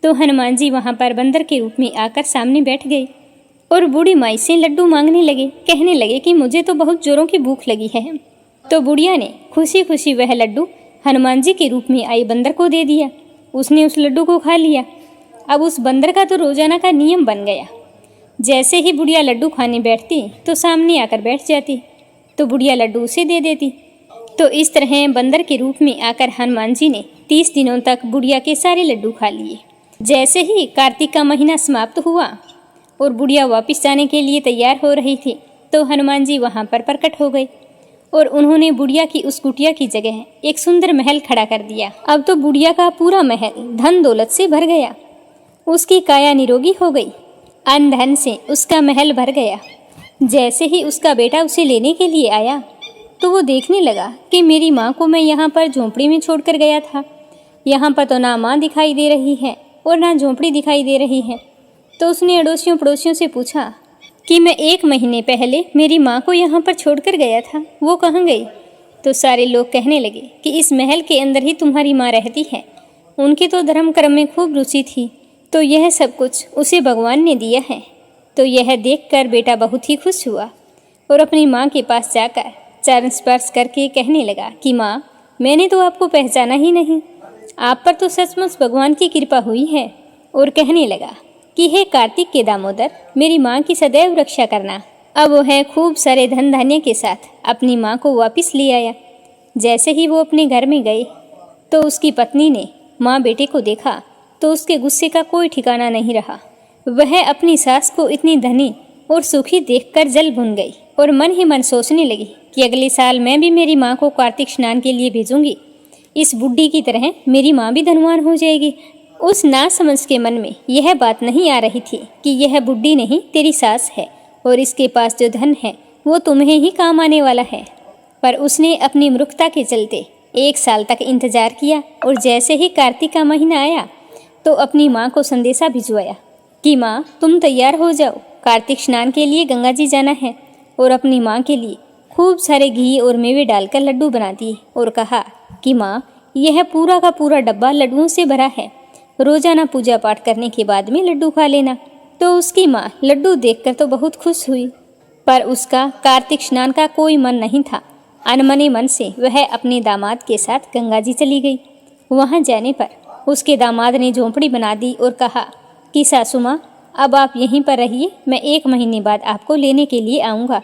तो हनुमान जी वहाँ पर बंदर के रूप में आकर सामने बैठ गए और बूढ़ी माई से लड्डू मांगने लगे, कहने लगे कि मुझे तो बहुत जोरों की भूख लगी है। तो बुढ़िया ने खुशी खुशी वह लड्डू हनुमान जी के रूप में आई बंदर को दे दिया। उसने उस लड्डू को खा लिया। अब उस बंदर का तो रोजाना का नियम बन गया, जैसे ही बुढ़िया लड्डू खाने बैठती तो सामने आकर बैठ जाती, तो बुढ़िया लड्डू उसे दे देती। तो इस तरह बंदर के रूप में आकर हनुमान जी ने 30 दिनों तक बुढ़िया के सारे लड्डू खा लिए। जैसे ही कार्तिक का महीना समाप्त हुआ और बुढ़िया वापस जाने के लिए तैयार हो रही थी तो हनुमान जी वहाँ पर प्रकट हो गए और उन्होंने बुढ़िया की उस कुटिया की जगह एक सुंदर महल खड़ा कर दिया। अब तो बुढ़िया का पूरा महल धन दौलत से भर गया, उसकी काया निरोगी हो गई, अन्न धन से उसका महल भर गया। जैसे ही उसका बेटा उसे लेने के लिए आया तो वो देखने लगा कि मेरी माँ को मैं यहाँ पर झोंपड़ी में छोड़कर गया था, यहाँ पर तो ना माँ दिखाई दे रही है और ना झोंपड़ी दिखाई दे रही है। तो उसने अड़ोसियों पड़ोसियों से पूछा कि मैं 1 महीने पहले मेरी माँ को यहाँ पर छोड़कर गया था, वो कहाँ गई? तो सारे लोग कहने लगे कि इस महल के अंदर ही तुम्हारी माँ रहती है, उनकी तो धर्म कर्म में खूब रुचि थी, तो यह सब कुछ उसे भगवान ने दिया है। तो यह देखकर बेटा बहुत ही खुश हुआ और अपनी माँ के पास जाकर चरण स्पर्श करके कहने लगा कि माँ, मैंने तो आपको पहचाना ही नहीं, आप पर तो सचमुच भगवान की कृपा हुई है। और कहने लगा कि हे कार्तिक के दामोदर, मेरी माँ की सदैव रक्षा करना। अब वह खूब सारे धन धान्य के साथ अपनी माँ को वापस ले आया। जैसे ही वो अपने घर में गए तो उसकी पत्नी ने माँ बेटे को देखा तो उसके गुस्से का कोई ठिकाना नहीं रहा। वह अपनी सास को इतनी धनी और सुखी देखकर जल भुन गई और मन ही मन सोचने लगी कि अगले साल मैं भी मेरी माँ को कार्तिक स्नान के लिए भेजूंगी, इस बुढ़ी की तरह मेरी माँ भी धनवान हो जाएगी। उस नासमझ के मन में यह बात नहीं आ रही थी कि यह बुढ़ी नहीं तेरी सास है और इसके पास जो धन है वो तुम्हें ही काम आने वाला है। पर उसने अपनी मूर्खता के चलते 1 साल तक इंतजार किया और जैसे ही कार्तिक का महीना आया तो अपनी माँ को संदेशा भिजवाया कि माँ, तुम तैयार हो जाओ, कार्तिक स्नान के लिए गंगा जी जाना है। और अपनी माँ के लिए खूब सारे घी और मेवे डालकर लड्डू बना दिए और कहा कि माँ, यह पूरा का पूरा डब्बा लड्डुओं से भरा है, रोजाना पूजा पाठ करने के बाद में लड्डू खा लेना। तो उसकी माँ लड्डू देखकर तो बहुत खुश हुई, पर उसका कार्तिक स्नान का कोई मन नहीं था। अनमने मन से वह अपने दामाद के साथ गंगा जी चली गई। वहाँ जाने पर उसके दामाद ने झोंपड़ी बना दी और कहा कि सासू माँ, अब आप यहीं पर रहिए, मैं 1 महीने बाद आपको लेने के लिए आऊँगा।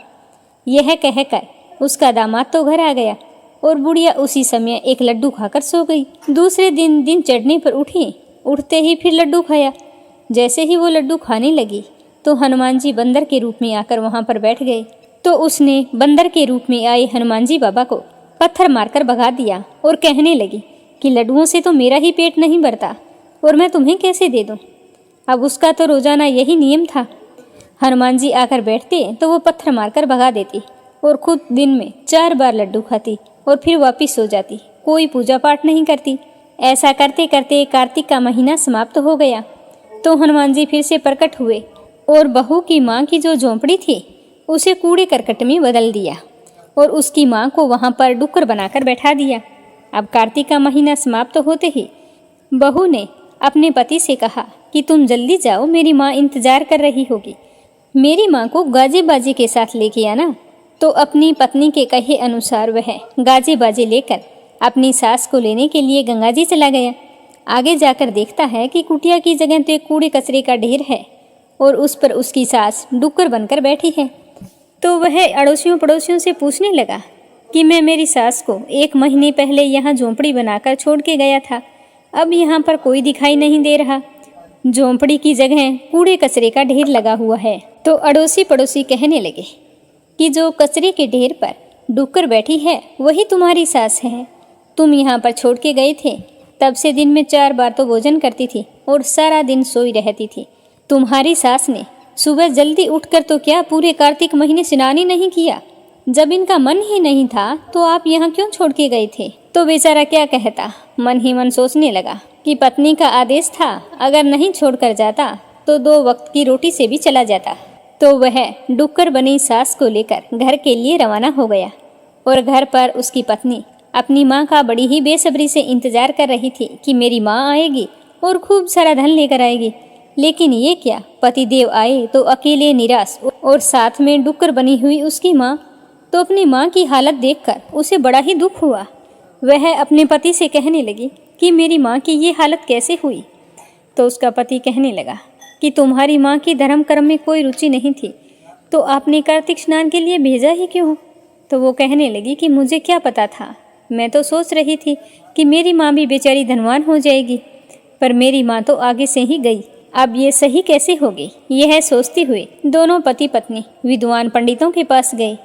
यह कहकर उसका दामाद तो घर आ गया और बुढ़िया उसी समय एक लड्डू खाकर सो गई। दूसरे दिन चढ़ने पर उठी, उठते ही फिर लड्डू खाया। जैसे ही वो लड्डू खाने लगी तो हनुमान जी बंदर के रूप में आकर वहाँ पर बैठ गए। तो उसने बंदर के रूप में आए हनुमान जी बाबा को पत्थर मारकर भगा दिया और कहने लगी कि लड्डुओं से तो मेरा ही पेट नहीं भरता और मैं तुम्हें कैसे दे दूं। अब उसका तो रोजाना यही नियम था, हनुमान जी आकर बैठते तो वो पत्थर मारकर भगा देती और खुद दिन में 4 बार लड्डू खाती और फिर वापिस सो जाती, कोई पूजा पाठ नहीं करती। ऐसा करते करते कार्तिक का महीना समाप्त हो गया तो हनुमान जी फिर से प्रकट हुए और बहू की माँ की जो झोंपड़ी थी उसे कूड़े करकट में बदल दिया और उसकी माँ को वहाँ पर डुक्कर बनाकर बैठा दिया। अब कार्तिक का महीना समाप्त होते ही बहू ने अपने पति से कहा कि तुम जल्दी जाओ, मेरी माँ इंतजार कर रही होगी। मेरी माँ को गाजे बाजे के साथ लेके आना। तो अपनी पत्नी के कहे अनुसार वह गाजे बाजे लेकर अपनी सास को लेने के लिए गंगा जी चला गया। आगे जाकर देखता है कि कुटिया की जगह तो एक कूड़े कचरे का ढेर है और उस पर उसकी सास डुक्कर बनकर बैठी है। तो वह अड़ोसियों पड़ोसियों से पूछने लगा कि मैं मेरी सास को 1 महीने पहले यहाँ झोंपड़ी बनाकर छोड़ के गया था, अब यहाँ पर कोई दिखाई नहीं दे रहा। झोंपड़ी की जगह कूड़े कचरे का ढेर लगा हुआ है। तो अड़ोसी पड़ोसी कहने लगे कि जो कचरे के ढेर पर डुक्कर बैठी है वही तुम्हारी सास है। तुम यहाँ पर छोड़ के गए थे, तब से दिन में 4 बार तो भोजन करती थी और सारा दिन सोई रहती थी। तुम्हारी सास ने सुबह जल्दी उठकर तो क्या पूरे कार्तिक महीने स्नान ही नहीं किया। जब इनका मन ही नहीं था तो आप यहाँ क्यों छोड़ के गए थे। तो बेचारा क्या कहता, मन ही मन सोचने लगा कि पत्नी का आदेश था, अगर नहीं छोड़कर जाता तो 2 वक्त की रोटी से भी चला जाता। तो वह डुक्कर बनी सास को लेकर घर के लिए रवाना हो गया और घर पर उसकी पत्नी अपनी माँ का बड़ी ही बेसब्री से इंतजार कर रही थी कि मेरी माँ आएगी और खूब सारा धन लेकर आएगी। लेकिन ये क्या, पतिदेव आए तो अकेले निराश और साथ में डुक्कर बनी हुई उसकी माँ। तो अपनी माँ की हालत देखकर उसे बड़ा ही दुख हुआ। वह अपने पति से कहने लगी कि मेरी माँ की ये हालत कैसे हुई। तो उसका पति कहने लगा कि तुम्हारी माँ की धर्म कर्म में कोई रुचि नहीं थी, तो आपने कार्तिक स्नान के लिए भेजा ही क्यों। तो वो कहने लगी कि मुझे क्या पता था, मैं तो सोच रही थी कि मेरी माँ भी बेचारी धनवान हो जाएगी, पर मेरी माँ तो आगे से ही गई, अब ये सही कैसे होगी। यह सोचते हुए दोनों पति पत्नी विद्वान पंडितों के पास गए।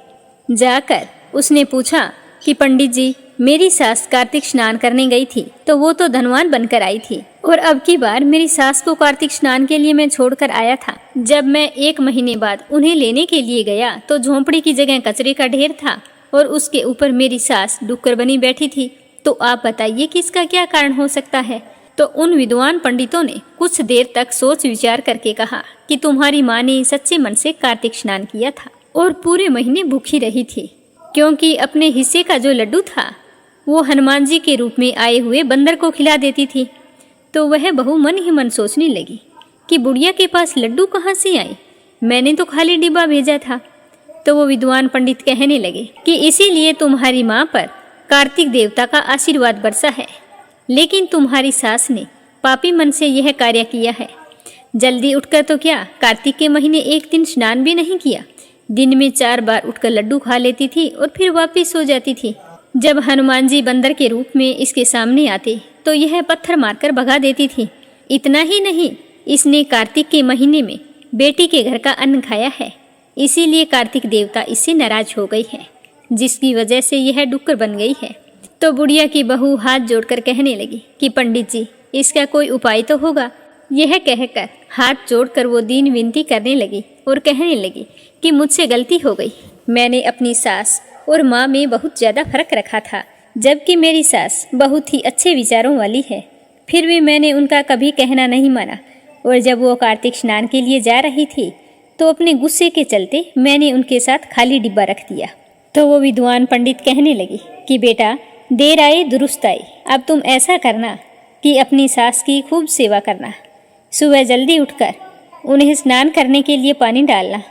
जाकर उसने पूछा कि पंडित जी, मेरी सास कार्तिक स्नान करने गई थी तो वो तो धनवान बनकर आई थी, और अब की बार मेरी सास को कार्तिक स्नान के लिए मैं छोड़कर आया था। जब मैं 1 महीने बाद उन्हें लेने के लिए गया तो झोंपड़ी की जगह कचरे का ढेर था और उसके ऊपर मेरी सास डुक्कर बनी बैठी थी। तो आप बताइए कि इसका क्या कारण हो सकता है। तो उन विद्वान पंडितों ने कुछ देर तक सोच विचार करके कहा कि तुम्हारी माँ ने सच्चे मन से कार्तिक स्नान किया था और पूरे महीने भूखी रही थी, क्योंकि अपने हिस्से का जो लड्डू था वो हनुमान जी के रूप में आए हुए बंदर को खिला देती थी। तो वह बहू मन ही मन सोचने लगी कि बुढ़िया के पास लड्डू कहाँ से आए, मैंने तो खाली डिब्बा भेजा था। तो वो विद्वान पंडित कहने लगे कि इसीलिए तुम्हारी माँ पर कार्तिक देवता का आशीर्वाद बरसा है, लेकिन तुम्हारी सास ने पापी मन से यह कार्य किया है। जल्दी उठकर तो क्या, कार्तिक के महीने 1 दिन स्नान भी नहीं किया, दिन में 4 बार उठकर लड्डू खा लेती थी और फिर वापिस सो जाती थी। जब हनुमान जी बंदर के रूप में इसके सामने आते तो यह पत्थर मारकर भगा देती थी। इतना ही नहीं, इसने कार्तिक के महीने में बेटी के घर का अन्न खाया है, इसीलिए कार्तिक देवता इससे नाराज हो गई है, जिसकी वजह से यह डुक्कर बन गई है। तो बुढ़िया की बहू हाथ जोड़कर कहने लगी कि पंडित जी, इसका कोई उपाय तो होगा। यह कहकर हाथ जोड़कर वो दीन विनती करने लगी और कहने लगी कि मुझसे गलती हो गई, मैंने अपनी सास और माँ में बहुत ज़्यादा फर्क रखा था, जबकि मेरी सास बहुत ही अच्छे विचारों वाली है, फिर भी मैंने उनका कभी कहना नहीं माना। और जब वो कार्तिक स्नान के लिए जा रही थी तो अपने गुस्से के चलते मैंने उनके साथ खाली डिब्बा रख दिया। तो वो विद्वान पंडित कहने लगी कि बेटा, देर आए दुरुस्त आए, अब तुम ऐसा करना कि अपनी सास की खूब सेवा करना। सुबह जल्दी उठकर उन्हें स्नान करने के लिए पानी डालना।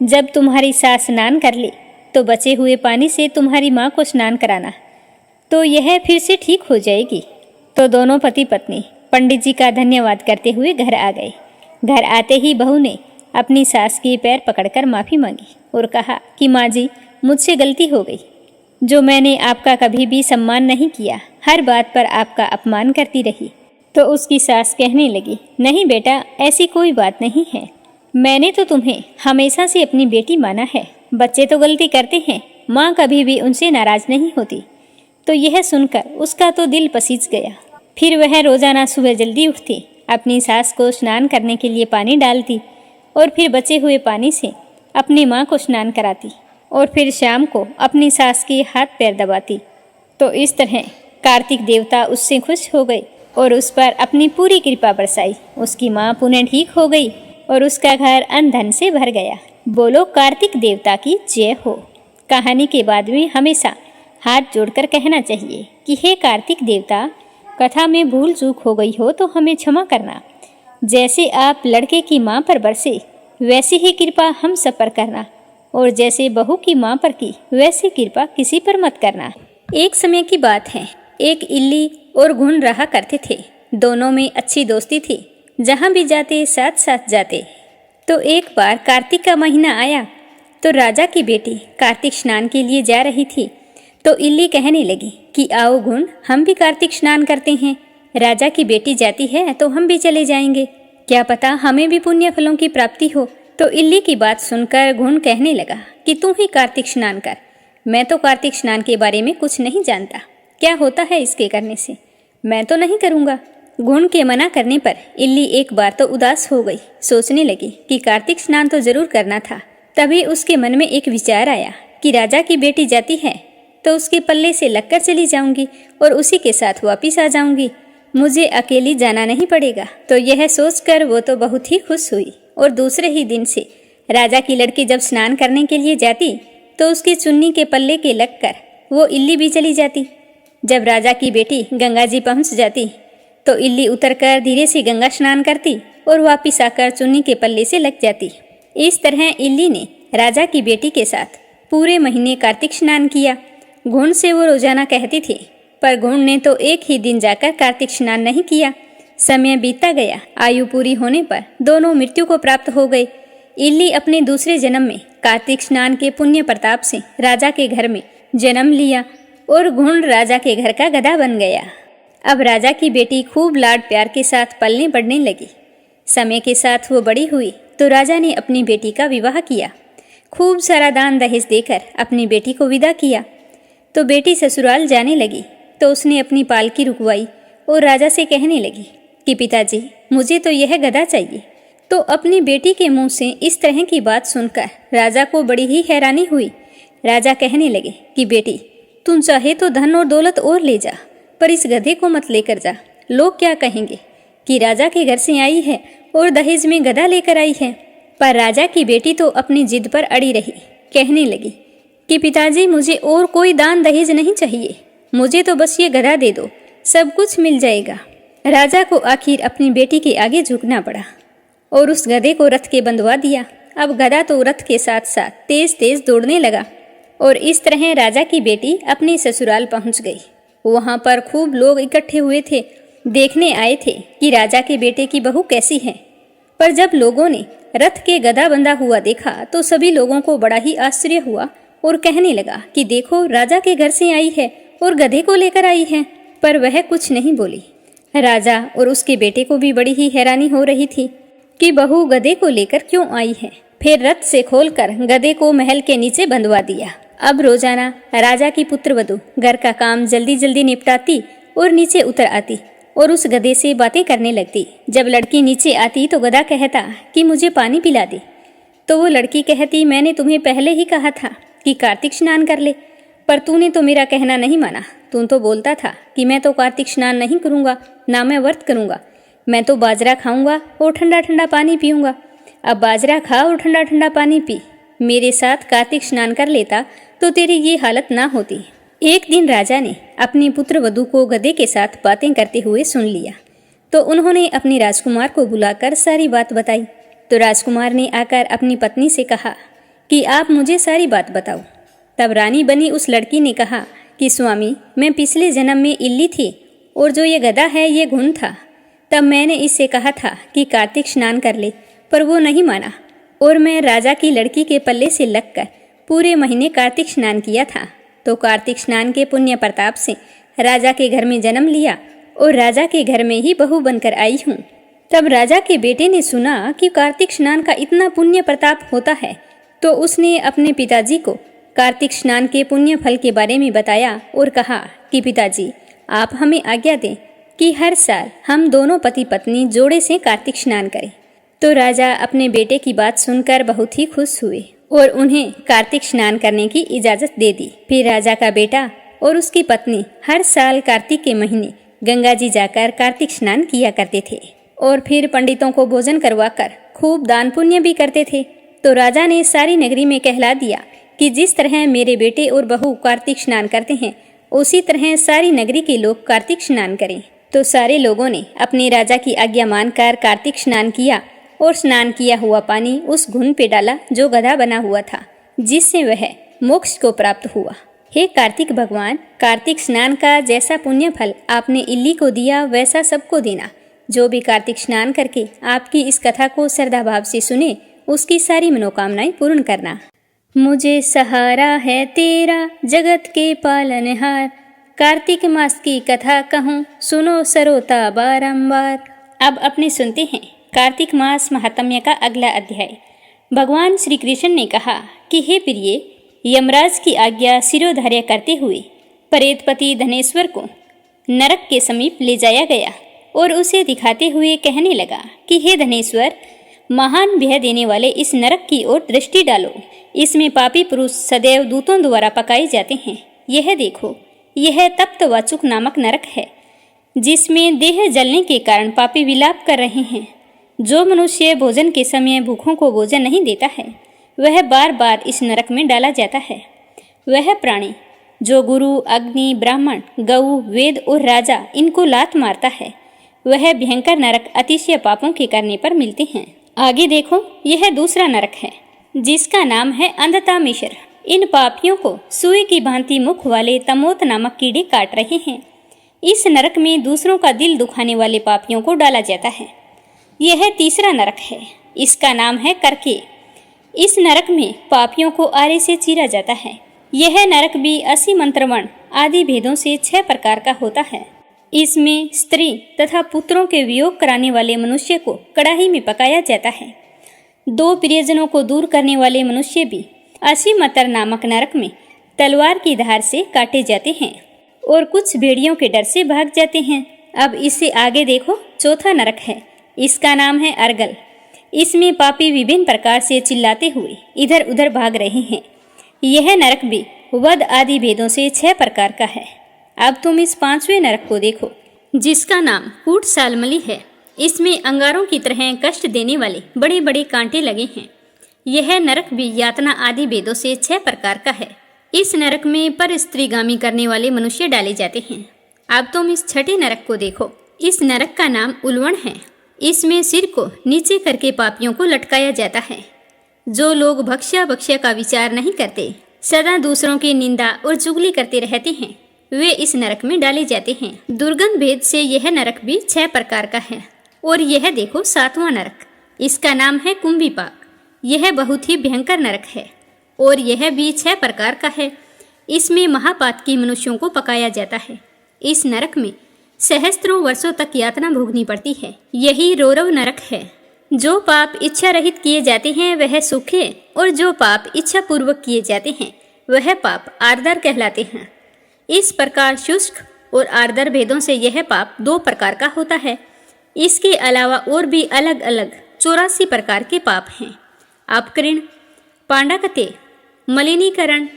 जब तुम्हारी सास स्नान कर ले तो बचे हुए पानी से तुम्हारी माँ को स्नान कराना, तो यह फिर से ठीक हो जाएगी। तो दोनों पति पत्नी पंडित जी का धन्यवाद करते हुए घर आ गए। घर आते ही बहू ने अपनी सास के पैर पकड़कर माफ़ी मांगी और कहा कि माँ जी, मुझसे गलती हो गई, जो मैंने आपका कभी भी सम्मान नहीं किया, हर बात पर आपका अपमान करती रही। तो उसकी सास कहने लगी, नहीं बेटा, ऐसी कोई बात नहीं है, मैंने तो तुम्हें हमेशा से अपनी बेटी माना है। बच्चे तो गलती करते हैं, माँ कभी भी उनसे नाराज नहीं होती। तो यह सुनकर उसका तो दिल पसीज गया। फिर वह रोजाना सुबह जल्दी उठती, अपनी सास को स्नान करने के लिए पानी डालती और फिर बचे हुए पानी से अपनी माँ को स्नान कराती और फिर शाम को अपनी सास के हाथ पैर दबाती। तो इस तरह कार्तिक देवता उससे खुश हो गए और उस पर अपनी पूरी कृपा बरसाई। उसकी माँ पुनः ठीक हो गई और उसका घर अन्न धन से भर गया। बोलो कार्तिक देवता की जय हो। कहानी के बाद में हमेशा हाथ जोड़कर कहना चाहिए कि हे कार्तिक देवता, कथा में भूल चूक हो गई हो तो हमें क्षमा करना। जैसे आप लड़के की माँ पर बरसे वैसी ही कृपा हम सब पर करना, और जैसे बहू की माँ पर की वैसी कृपा किसी पर मत करना। एक समय की बात है, एक इल्ली और घुन रहा करते थे। दोनों में अच्छी दोस्ती थी, जहाँ भी जाते साथ साथ जाते। तो एक बार कार्तिक का महीना आया तो राजा की बेटी कार्तिक स्नान के लिए जा रही थी। तो इल्ली कहने लगी कि आओ घुन, हम भी कार्तिक स्नान करते हैं। राजा की बेटी जाती है तो हम भी चले जाएंगे, क्या पता हमें भी पुण्य फलों की प्राप्ति हो। तो इल्ली की बात सुनकर घुन कहने लगा कि तू ही कार्तिक स्नान कर, मैं तो कार्तिक स्नान के बारे में कुछ नहीं जानता, क्या होता है इसके करने से, मैं तो नहीं करूँगा। घुन के मना करने पर इल्ली एक बार तो उदास हो गई। सोचने लगी कि कार्तिक स्नान तो जरूर करना था। तभी उसके मन में एक विचार आया कि राजा की बेटी जाती है तो उसके पल्ले से लगकर चली जाऊंगी और उसी के साथ वापिस आ जाऊंगी, मुझे अकेली जाना नहीं पड़ेगा। तो यह सोचकर वो तो बहुत ही खुश हुई और दूसरे ही दिन से राजा की लड़की जब स्नान करने के लिए जाती तो उसकी चुन्नी के पल्ले के लगकर वो इल्ली भी चली जाती। जब राजा की बेटी गंगा जी पहुंच जाती तो इल्ली उतरकर धीरे से गंगा स्नान करती और वापिस आकर चुन्नी के पल्ले से लग जाती। इस तरह इल्ली ने राजा की बेटी के साथ पूरे महीने कार्तिक स्नान किया। घुन से वो रोजाना कहती थी, पर घुन ने तो एक ही दिन जाकर कार्तिक स्नान नहीं किया। समय बीतता गया, आयु पूरी होने पर दोनों मृत्यु को प्राप्त हो गए। इल्ली अपने दूसरे जन्म में कार्तिक स्नान के पुण्य प्रताप से राजा के घर में जन्म लिया और घुन राजा के घर का गधा बन गया। अब राजा की बेटी खूब लाड प्यार के साथ पलने बढ़ने लगी। समय के साथ वो बड़ी हुई तो राजा ने अपनी बेटी का विवाह किया। खूब सारा दान दहेज देकर अपनी बेटी को विदा किया। तो बेटी ससुराल जाने लगी तो उसने अपनी पालकी रुकवाई और राजा से कहने लगी कि पिताजी, मुझे तो यह गधा चाहिए। तो अपनी बेटी के मुंह से इस तरह की बात सुनकर राजा को बड़ी ही हैरानी हुई। राजा कहने लगे कि बेटी, तुम चाहे तो धन और दौलत और ले जा, पर इस गधे को मत लेकर जा। लोग क्या कहेंगे कि राजा के घर से आई है और दहेज में गधा लेकर आई है। पर राजा की बेटी तो अपनी जिद पर अड़ी रही। कहने लगी कि पिताजी, मुझे और कोई दान दहेज नहीं चाहिए, मुझे तो बस ये गधा दे दो, सब कुछ मिल जाएगा। राजा को आखिर अपनी बेटी के आगे झुकना पड़ा और उस गधे को रथ के बंधवा दिया। अब गधा तो रथ के साथ साथ तेज तेज दौड़ने लगा और इस तरह राजा की बेटी अपने ससुराल पहुंच गई। वहां पर खूब लोग इकट्ठे हुए थे, देखने आए थे कि राजा के बेटे की बहू कैसी है। पर जब लोगों ने रथ के गधा बंधा हुआ देखा तो सभी लोगों को बड़ा ही आश्चर्य हुआ और कहने लगा कि देखो, राजा के घर से आई है और गधे को लेकर आई है। पर वह कुछ नहीं बोली। राजा और उसके बेटे को भी बड़ी ही हैरानी हो रही थी कि बहू गधे को लेकर क्यों आई है। फिर रथ से खोलकर गधे को महल के नीचे बंधवा दिया। अब रोजाना राजा की पुत्रवधू घर का काम जल्दी जल्दी निपटाती और नीचे उतर आती और उस गधे से बातें करने लगती। जब लड़की नीचे आती तो गधा कहता कि मुझे पानी पिला दे। तो वो लड़की कहती, मैंने तुम्हें पहले ही कहा था कि कार्तिक स्नान कर ले, पर तूने तो मेरा कहना नहीं माना। तू तो बोलता था कि मैं तो कार्तिक स्नान नहीं करूँगा, ना मैं व्रत करूँगा, मैं तो बाजरा खाऊंगा और ठंडा ठंडा पानी पीऊँगा। अब बाजरा खा और ठंडा ठंडा पानी पी, मेरे साथ कार्तिक स्नान कर लेता तो तेरी ये हालत ना होती। एक दिन राजा ने अपनी पुत्रवधू को गधे के साथ बातें करते हुए सुन लिया तो उन्होंने अपने राजकुमार को बुलाकर सारी बात बताई। तो राजकुमार ने आकर अपनी पत्नी से कहा कि आप मुझे सारी बात बताओ। तब रानी बनी उस लड़की ने कहा कि स्वामी, मैं पिछले जन्म में इल्ली थी और जो ये गधा है ये घुन था। तब मैंने इससे कहा था कि कार्तिक स्नान कर ले, पर वो नहीं माना और मैं राजा की लड़की के पल्ले से लगकर पूरे महीने कार्तिक स्नान किया था। तो कार्तिक स्नान के पुण्य प्रताप से राजा के घर में जन्म लिया और राजा के घर में ही बहू बनकर आई हूँ। तब राजा के बेटे ने सुना कि कार्तिक स्नान का इतना पुण्य प्रताप होता है तो उसने अपने पिताजी को कार्तिक स्नान के पुण्य फल के बारे में बताया और कहा कि पिताजी, आप हमें आज्ञा दें कि हर साल हम दोनों पति पत्नी जोड़े से कार्तिक स्नान करें। तो राजा अपने बेटे की बात सुनकर बहुत ही खुश हुए और उन्हें कार्तिक स्नान करने की इजाजत दे दी। फिर राजा का बेटा और उसकी पत्नी हर साल कार्तिक के महीने गंगा जी जाकर कार्तिक स्नान किया करते थे और फिर पंडितों को भोजन करवाकर खूब दान पुण्य भी करते थे। तो राजा ने सारी नगरी में कहला दिया कि जिस तरह मेरे बेटे और बहू कार्तिक स्नान करते हैं उसी तरह सारी नगरी के लोग कार्तिक स्नान करें। तो सारे लोगों ने अपने राजा की आज्ञा मानकर कार्तिक स्नान किया और स्नान किया हुआ पानी उस घुन पे डाला जो गधा बना हुआ था, जिससे वह मोक्ष को प्राप्त हुआ। हे कार्तिक भगवान, कार्तिक स्नान का जैसा पुण्य फल आपने इल्ली को दिया वैसा सबको देना। जो भी कार्तिक स्नान करके आपकी इस कथा को श्रद्धा भाव से सुने उसकी सारी मनोकामनाएं पूर्ण करना। मुझे सहारा है तेरा जगत के पालनहार, कार्तिक मास की कथा कहूँ सुनो सरोता बारंबार। अब अपने सुनते हैं कार्तिक मास महात्म्य का अगला अध्याय। भगवान श्री कृष्ण ने कहा कि हे प्रिय, यमराज की आज्ञा शिरोधार्य करते हुए प्रेतपति धनेश्वर को नरक के समीप ले जाया गया और उसे दिखाते हुए कहने लगा कि हे धनेश्वर, महान भय देने वाले इस नरक की ओर दृष्टि डालो। इसमें पापी पुरुष सदैव दूतों द्वारा पकाए जाते हैं। यह देखो, यह तप्त वाचुक नामक नरक है, जिसमें देह जलने के कारण पापी विलाप कर रहे हैं। जो मनुष्य भोजन के समय भूखों को भोजन नहीं देता है वह बार बार इस नरक में डाला जाता है। वह प्राणी जो गुरु, अग्नि, ब्राह्मण, गऊ, वेद और राजा इनको लात मारता है वह भयंकर नरक अतिशय पापों के करने पर मिलते हैं। आगे देखो, यह दूसरा नरक है जिसका नाम है अंधता मिश्र। इन पापियों को सुई की भांति मुख वाले तमोत नामक कीड़े काट रहे हैं। इस नरक में दूसरों का दिल दुखाने वाले पापियों को डाला जाता है। यह तीसरा नरक है, इसका नाम है करके। इस नरक में पापियों को आरे से चीरा जाता है। यह नरक भी 80 मंत्रवण आदि भेदों से 6 प्रकार का होता है। इसमें स्त्री तथा पुत्रों के वियोग कराने वाले मनुष्य को कड़ाही में पकाया जाता है। 2 प्रियजनों को दूर करने वाले मनुष्य भी 80 मंत्र नामक नरक में तलवार की धार से काटे जाते हैं और कुछ भेड़ियों के डर से भाग जाते हैं। अब इससे आगे देखो, चौथा नरक है, इसका नाम है अर्गल। इसमें पापी विभिन्न प्रकार से चिल्लाते हुए इधर उधर भाग रहे हैं। यह नरक भी वध आदि भेदों से 6 प्रकार का है। अब तुम इस 5वें नरक को देखो, जिसका नाम कूट सालमली है। इसमें अंगारों की तरह कष्ट देने वाले बड़े बड़े कांटे लगे हैं। यह नरक भी यातना आदि भेदों से 6 प्रकार का है। इस नरक में पर स्त्रीगामी करने वाले मनुष्य डाले जाते हैं। अब तुम इस 6ठे नरक को देखो, इस नरक का नाम उल्वण है। इसमें सिर को नीचे करके पापियों को लटकाया जाता है। जो लोग भक्ष्या भक्ष्य का विचार नहीं करते, सदा दूसरों की निंदा और चुगली करते रहते हैं, वे इस नरक में डाले जाते हैं। दुर्गंध भेद से यह नरक भी 6 प्रकार का है। और यह देखो 7वां नरक, इसका नाम है कुंभीपाक। यह बहुत ही भयंकर नरक है और यह भी 6 प्रकार का है। इसमें महापातकी मनुष्यों को पकाया जाता है। इस नरक में सहस्त्रों वर्षों तक यातना भोगनी पड़ती है। यही रौरव नरक है। जो पाप इच्छा रहित किए जाते हैं वह सुख है और जो पाप इच्छा पूर्वक किए जाते हैं वह पाप आर्दर कहलाते हैं। इस प्रकार शुष्क और आर्दर भेदों से यह पाप 2 प्रकार का होता है। इसके अलावा और भी अलग अलग 84 प्रकार के पाप हैं। अपकृण, पांडाकते, मलिनीकरण,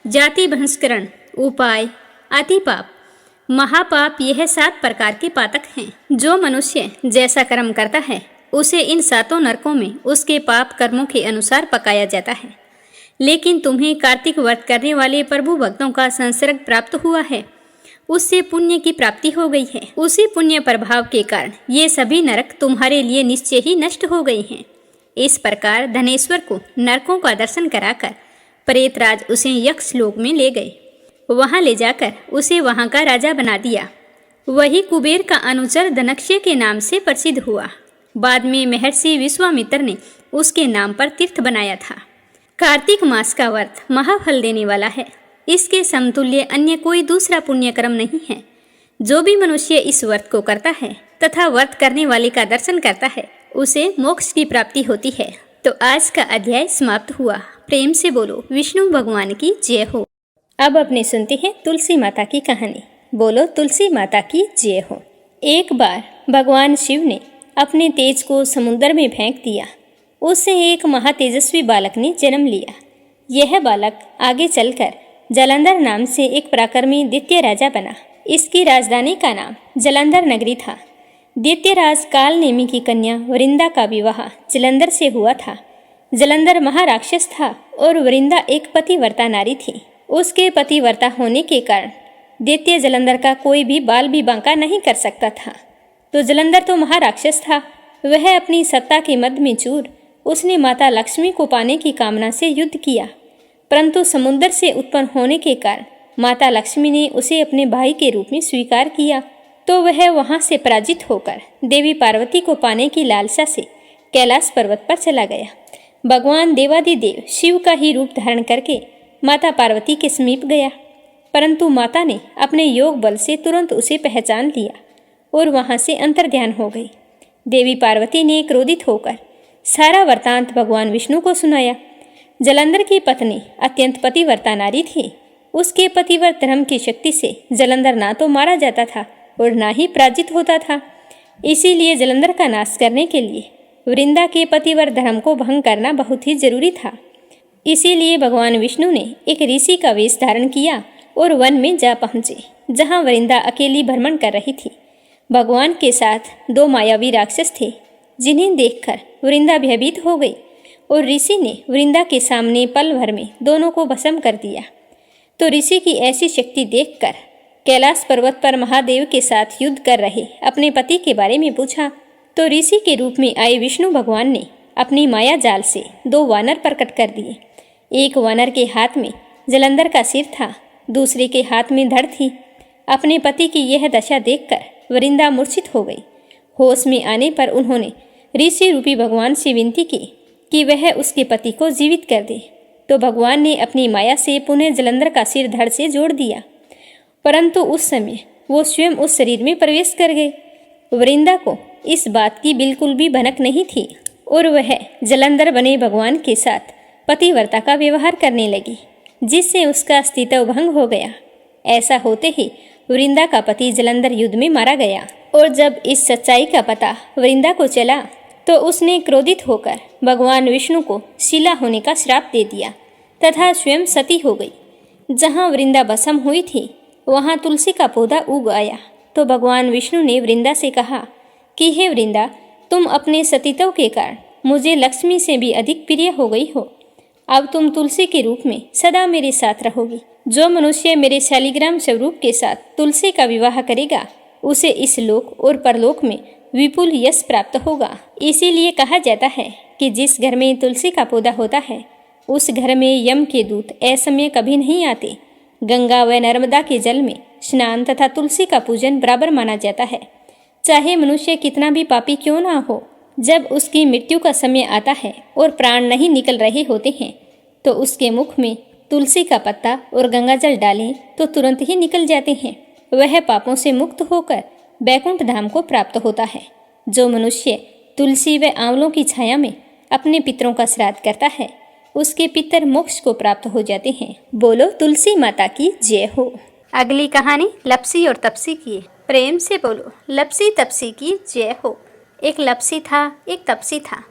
जाति भंस्करण, उपाय, अतिपाप, महापाप, यह 7 प्रकार के पातक हैं। जो मनुष्य जैसा कर्म करता है उसे इन 7 नरकों में उसके पाप कर्मों के अनुसार पकाया जाता है। लेकिन तुम्हें कार्तिक व्रत करने वाले प्रभु भक्तों का संसर्ग प्राप्त हुआ है, उससे पुण्य की प्राप्ति हो गई है। उसी पुण्य प्रभाव के कारण ये सभी नरक तुम्हारे लिए निश्चय ही नष्ट हो गए हैं। इस प्रकार धनेश्वर को नरकों का दर्शन कराकर प्रेतराज उसे यक्ष लोक में ले गए। वहां ले जाकर उसे वहां का राजा बना दिया। वही कुबेर का अनुचर धनक्षय के नाम से प्रसिद्ध हुआ। बाद में महर्षि विश्वामित्र ने उसके नाम पर तीर्थ बनाया था। कार्तिक मास का व्रत महाफल देने वाला है। इसके समतुल्य अन्य कोई दूसरा पुण्य कर्म नहीं है। जो भी मनुष्य इस व्रत को करता है तथा व्रत करने वाले का दर्शन करता है उसे मोक्ष की प्राप्ति होती है। तो आज का अध्याय समाप्त हुआ। प्रेम से बोलो विष्णु भगवान की जय हो। अब अपने सुनते हैं तुलसी माता की कहानी। बोलो तुलसी माता की जय हो। एक बार भगवान शिव ने अपने तेज को समुद्र में फेंक दिया। उससे एक महातेजस्वी बालक ने जन्म लिया। यह बालक आगे चलकर जालंधर नाम से एक पराक्रमी द्वितीय राजा बना। इसकी राजधानी का नाम जालंधर नगरी था। द्वितीय राज काल नेमी की कन्या वृंदा का विवाह जालंधर से हुआ था। जालंधर महाराक्षस था और वृंदा एक पतिव्रता नारी थी। उसके पतिव्रता होने के कारण द्वितीय जालंधर का कोई भी बाल भी बांका नहीं कर सकता था। तो जालंधर तो महाराक्षस था, वह अपनी सत्ता के मद में चूर। उसने माता लक्ष्मी को पाने की कामना से युद्ध किया, परंतु समुद्र से उत्पन्न होने के कारण माता लक्ष्मी ने उसे अपने भाई के रूप में स्वीकार किया। तो वह वहां से पराजित होकर देवी पार्वती को पाने की लालसा से कैलाश पर्वत पर चला गया। भगवान देवादिदेव शिव का ही रूप धारण करके माता पार्वती के समीप गया, परंतु माता ने अपने योग बल से तुरंत उसे पहचान लिया और वहां से अंतर्ध्यान हो गई। देवी पार्वती ने क्रोधित होकर सारा वृत्तांत भगवान विष्णु को सुनाया। जालंधर की पत्नी अत्यंत पतिव्रता नारी थी। उसके पतिव्रत धर्म की शक्ति से जालंधर ना तो मारा जाता था और ना ही पराजित होता था। इसीलिए जालंधर का नाश करने के लिए वृंदा के पतिव्रत धर्म को भंग करना बहुत ही जरूरी था। इसीलिए भगवान विष्णु ने एक ऋषि का वेश धारण किया और वन में जा पहुंचे, जहां वृंदा अकेली भ्रमण कर रही थी। भगवान के साथ 2 मायावी राक्षस थे, जिन्हें देखकर वृंदा भयभीत हो गई और ऋषि ने वृंदा के सामने पल भर में दोनों को भस्म कर दिया। तो ऋषि की ऐसी शक्ति देखकर कैलाश पर्वत पर महादेव के साथ युद्ध कर रहे अपने पति के बारे में पूछा। तो ऋषि के रूप में आए विष्णु भगवान ने अपनी माया जाल से 2 वानर प्रकट कर दिए। एक वानर के हाथ में जालंधर का सिर था, दूसरे के हाथ में धड़ थी। अपने पति की यह दशा देखकर वृंदा मूर्छित हो गई। होश में आने पर उन्होंने ऋषि रूपी भगवान से विनती की कि वह उसके पति को जीवित कर दे। तो भगवान ने अपनी माया से पुनः जालंधर का सिर धड़ से जोड़ दिया, परंतु उस समय वो स्वयं उस शरीर में प्रवेश कर गए। वृंदा को इस बात की बिल्कुल भी भनक नहीं थी और वह जालंधर बने भगवान के साथ पतिव्रता का व्यवहार करने लगी, जिससे उसका अस्तित्व भंग हो गया। ऐसा होते ही वृंदा का पति जालंधर युद्ध में मारा गया और जब इस सच्चाई का पता वृंदा को चला तो उसने क्रोधित होकर भगवान विष्णु को शिला होने का श्राप दे दिया तथा स्वयं सती हो गई। जहाँ वृंदा भस्म हुई थी वहाँ तुलसी का पौधा उग आया। तो भगवान विष्णु ने वृंदा से कहा कि हे वृंदा, तुम अपने सतीत्व के कारण मुझे लक्ष्मी से भी अधिक प्रिय हो गई हो। अब तुम तुलसी के रूप में सदा मेरे साथ रहोगी। जो मनुष्य मेरे शालिग्राम स्वरूप के साथ तुलसी का विवाह करेगा उसे इस लोक और परलोक में विपुल यश प्राप्त होगा। इसीलिए कहा जाता है कि जिस घर में तुलसी का पौधा होता है उस घर में यम के दूत असमय कभी नहीं आते। गंगा व नर्मदा के जल में स्नान तथा तुलसी का पूजन बराबर माना जाता है। चाहे मनुष्य कितना भी पापी क्यों ना हो, जब उसकी मृत्यु का समय आता है और प्राण नहीं निकल रहे होते हैं तो उसके मुख में तुलसी का पत्ता और गंगा जल डालें तो तुरंत ही निकल जाते हैं। वह पापों से मुक्त होकर बैकुंठ धाम को प्राप्त होता है। जो मनुष्य तुलसी व आंवलों की छाया में अपने पितरों का श्राद्ध करता है उसके पितर मोक्ष को प्राप्त हो जाते हैं। बोलो तुलसी माता की जय हो। अगली कहानी लपसी और तपसी की है। प्रेम से बोलो लपसी तपसी की जय हो। एक लपसी था, एक तपसी था।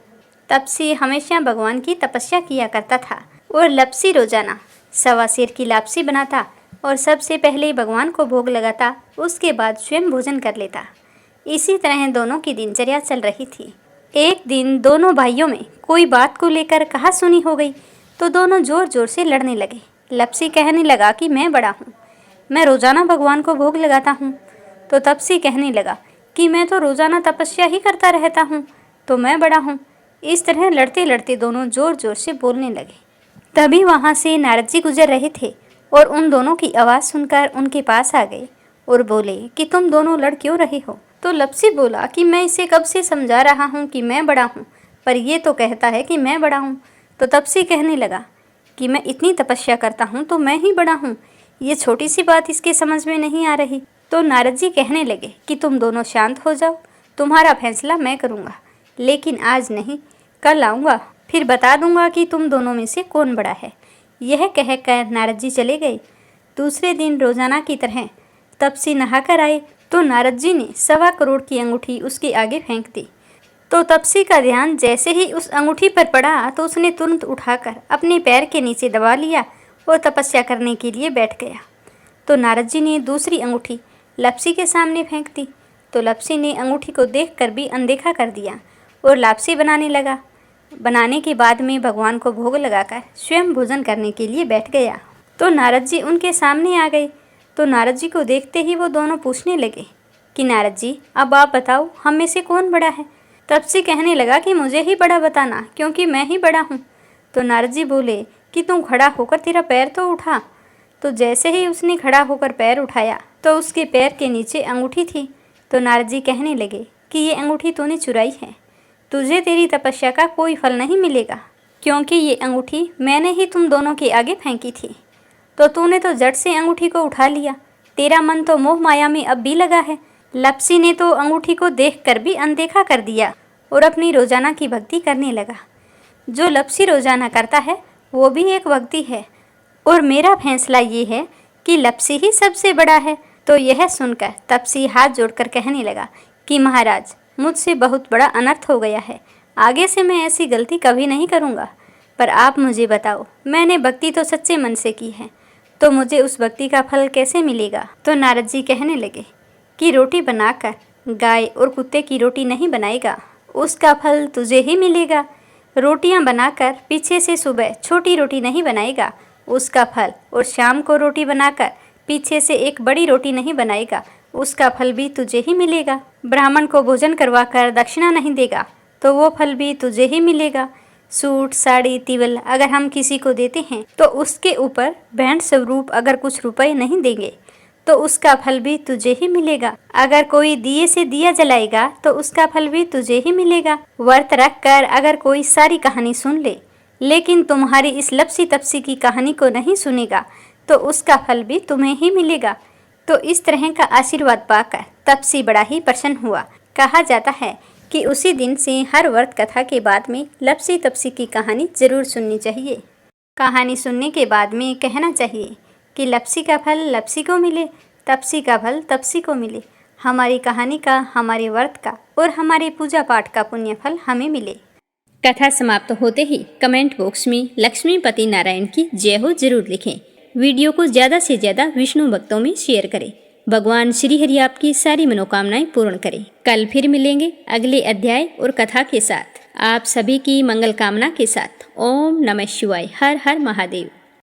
तपसी हमेशा भगवान की तपस्या किया करता था और लपसी रोजाना 1.25 सेर की लापसी बनाता और सबसे पहले भगवान को भोग लगाता, उसके बाद स्वयं भोजन कर लेता। इसी तरह दोनों की दिनचर्या चल रही थी। एक दिन दोनों भाइयों में कोई बात को लेकर कहासुनी हो गई तो दोनों जोर जोर से लड़ने लगे। लपसी कहने लगा कि मैं बड़ा हूँ, मैं रोजाना भगवान को भोग लगाता हूँ। तो तपसी कहने लगा कि मैं तो रोजाना तपस्या ही करता रहता हूँ, तो मैं बड़ा हूँ। इस तरह लड़ते लड़ते दोनों जोर जोर से बोलने लगे। तभी वहाँ से नारद जी गुजर रहे थे और उन दोनों की आवाज़ सुनकर उनके पास आ गए और बोले कि तुम दोनों लड़ क्यों रहे हो। तो लपसी बोला कि मैं इसे कब से समझा रहा हूँ कि मैं बड़ा हूँ, पर ये तो कहता है कि मैं बड़ा हूँ। तो तपसी कहने लगा कि मैं इतनी तपस्या करता हूँ तो मैं ही बड़ा हूँ, ये छोटी सी बात इसके समझ में नहीं आ रही। तो नारद जी कहने लगे कि तुम दोनों शांत हो जाओ, तुम्हारा फैसला मैं करूँगा, लेकिन आज नहीं, कल आऊँगा, फिर बता दूँगा कि तुम दोनों में से कौन बड़ा है। यह कहकर नारद जी चले गए। दूसरे दिन रोजाना की तरह तपसी नहाकर आए तो नारद जी ने 1.25 करोड़ की अंगूठी उसके आगे फेंक दी। तो तपसी का ध्यान जैसे ही उस अंगूठी पर पड़ा तो उसने तुरंत उठाकर अपने पैर के नीचे दबा लिया और तपस्या करने के लिए बैठ गया। तो नारद जी ने दूसरी अंगूठी लपसी के सामने फेंक दी। तो लपसी ने अंगूठी को देखकर भी अनदेखा कर दिया और लापसी बनाने लगा। बनाने के बाद में भगवान को भोग लगाकर स्वयं भोजन करने के लिए बैठ गया। तो नारद जी उनके सामने आ गए। तो नारद जी को देखते ही वो दोनों पूछने लगे कि नारद जी, अब आप बताओ, हम में से कौन बड़ा है। तपसी कहने लगा कि मुझे ही बड़ा बताना, क्योंकि मैं ही बड़ा हूँ। तो नारद जी बोले कि तू खड़ा होकर तेरा पैर तो उठा। तो जैसे ही उसने खड़ा होकर पैर उठाया तो उसके पैर के नीचे अंगूठी थी। तो नारद जी कहने लगे कि ये अंगूठी तूने चुराई है, तुझे तेरी तपस्या का कोई फल नहीं मिलेगा, क्योंकि ये अंगूठी मैंने ही तुम दोनों के आगे फेंकी थी। तो तूने तो झट से अंगूठी को उठा लिया, तेरा मन तो मोह माया में अब भी लगा है। लपसी ने तो अंगूठी को देखकर भी अनदेखा कर दिया और अपनी रोजाना की भक्ति करने लगा। जो लपसी रोजाना करता है वो भी एक भक्ति है, और मेरा फैसला ये है कि लपसी ही सबसे बड़ा है। तो यह सुनकर तपसी हाथ जोड़कर कहने लगा कि महाराज, मुझसे बहुत बड़ा अनर्थ हो गया है, आगे से मैं ऐसी गलती कभी नहीं करूँगा। पर आप मुझे बताओ, मैंने भक्ति तो सच्चे मन से की है, तो मुझे उस भक्ति का फल कैसे मिलेगा। तो नारद जी कहने लगे कि रोटी बनाकर गाय और कुत्ते की रोटी नहीं बनाएगा, उसका फल तुझे ही मिलेगा। रोटियां बनाकर पीछे से सुबह छोटी रोटी नहीं बनाएगा, उसका फल, और शाम को रोटी बनाकर पीछे से एक बड़ी रोटी नहीं बनाएगा, उसका फल भी तुझे ही मिलेगा। ब्राह्मण को भोजन करवाकर दक्षिणा नहीं देगा तो वो फल भी तुझे ही मिलेगा। सूट, साड़ी, तिवल अगर हम किसी को देते हैं तो उसके ऊपर भेंट स्वरूप अगर कुछ रुपए नहीं देंगे तो उसका फल भी तुझे ही मिलेगा। अगर कोई दिए से दिया जलाएगा तो उसका फल भी तुझे ही मिलेगा। व्रत रख कर अगर कोई सारी कहानी सुन ले, लेकिन तुम्हारी इस लपसी तपसी की कहानी को नहीं सुनेगा तो उसका फल भी तुम्हें ही मिलेगा। तो इस तरह का आशीर्वाद पाकर तपसी बड़ा ही प्रसन्न हुआ। कहा जाता है कि उसी दिन से हर व्रत कथा के बाद में लपसी तपसी की कहानी जरूर सुननी चाहिए। कहानी सुनने के बाद में कहना चाहिए कि लपसी का फल लपसी को मिले, तपसी का फल तपसी को मिले। हमारी कहानी का, हमारे व्रत का और हमारे पूजा पाठ का पुण्य फल हमें मिले। कथा समाप्त होते ही कमेंट बॉक्स में लक्ष्मीपति नारायण की जय हो जरूर लिखें। वीडियो को ज़्यादा से ज़्यादा विष्णु भक्तों में शेयर करें। भगवान श्री हरि आपकी सारी मनोकामनाएं पूर्ण करें। कल फिर मिलेंगे अगले अध्याय और कथा के साथ। आप सभी की मंगल कामना के साथ। ओम नमः शिवाय। हर हर महादेव।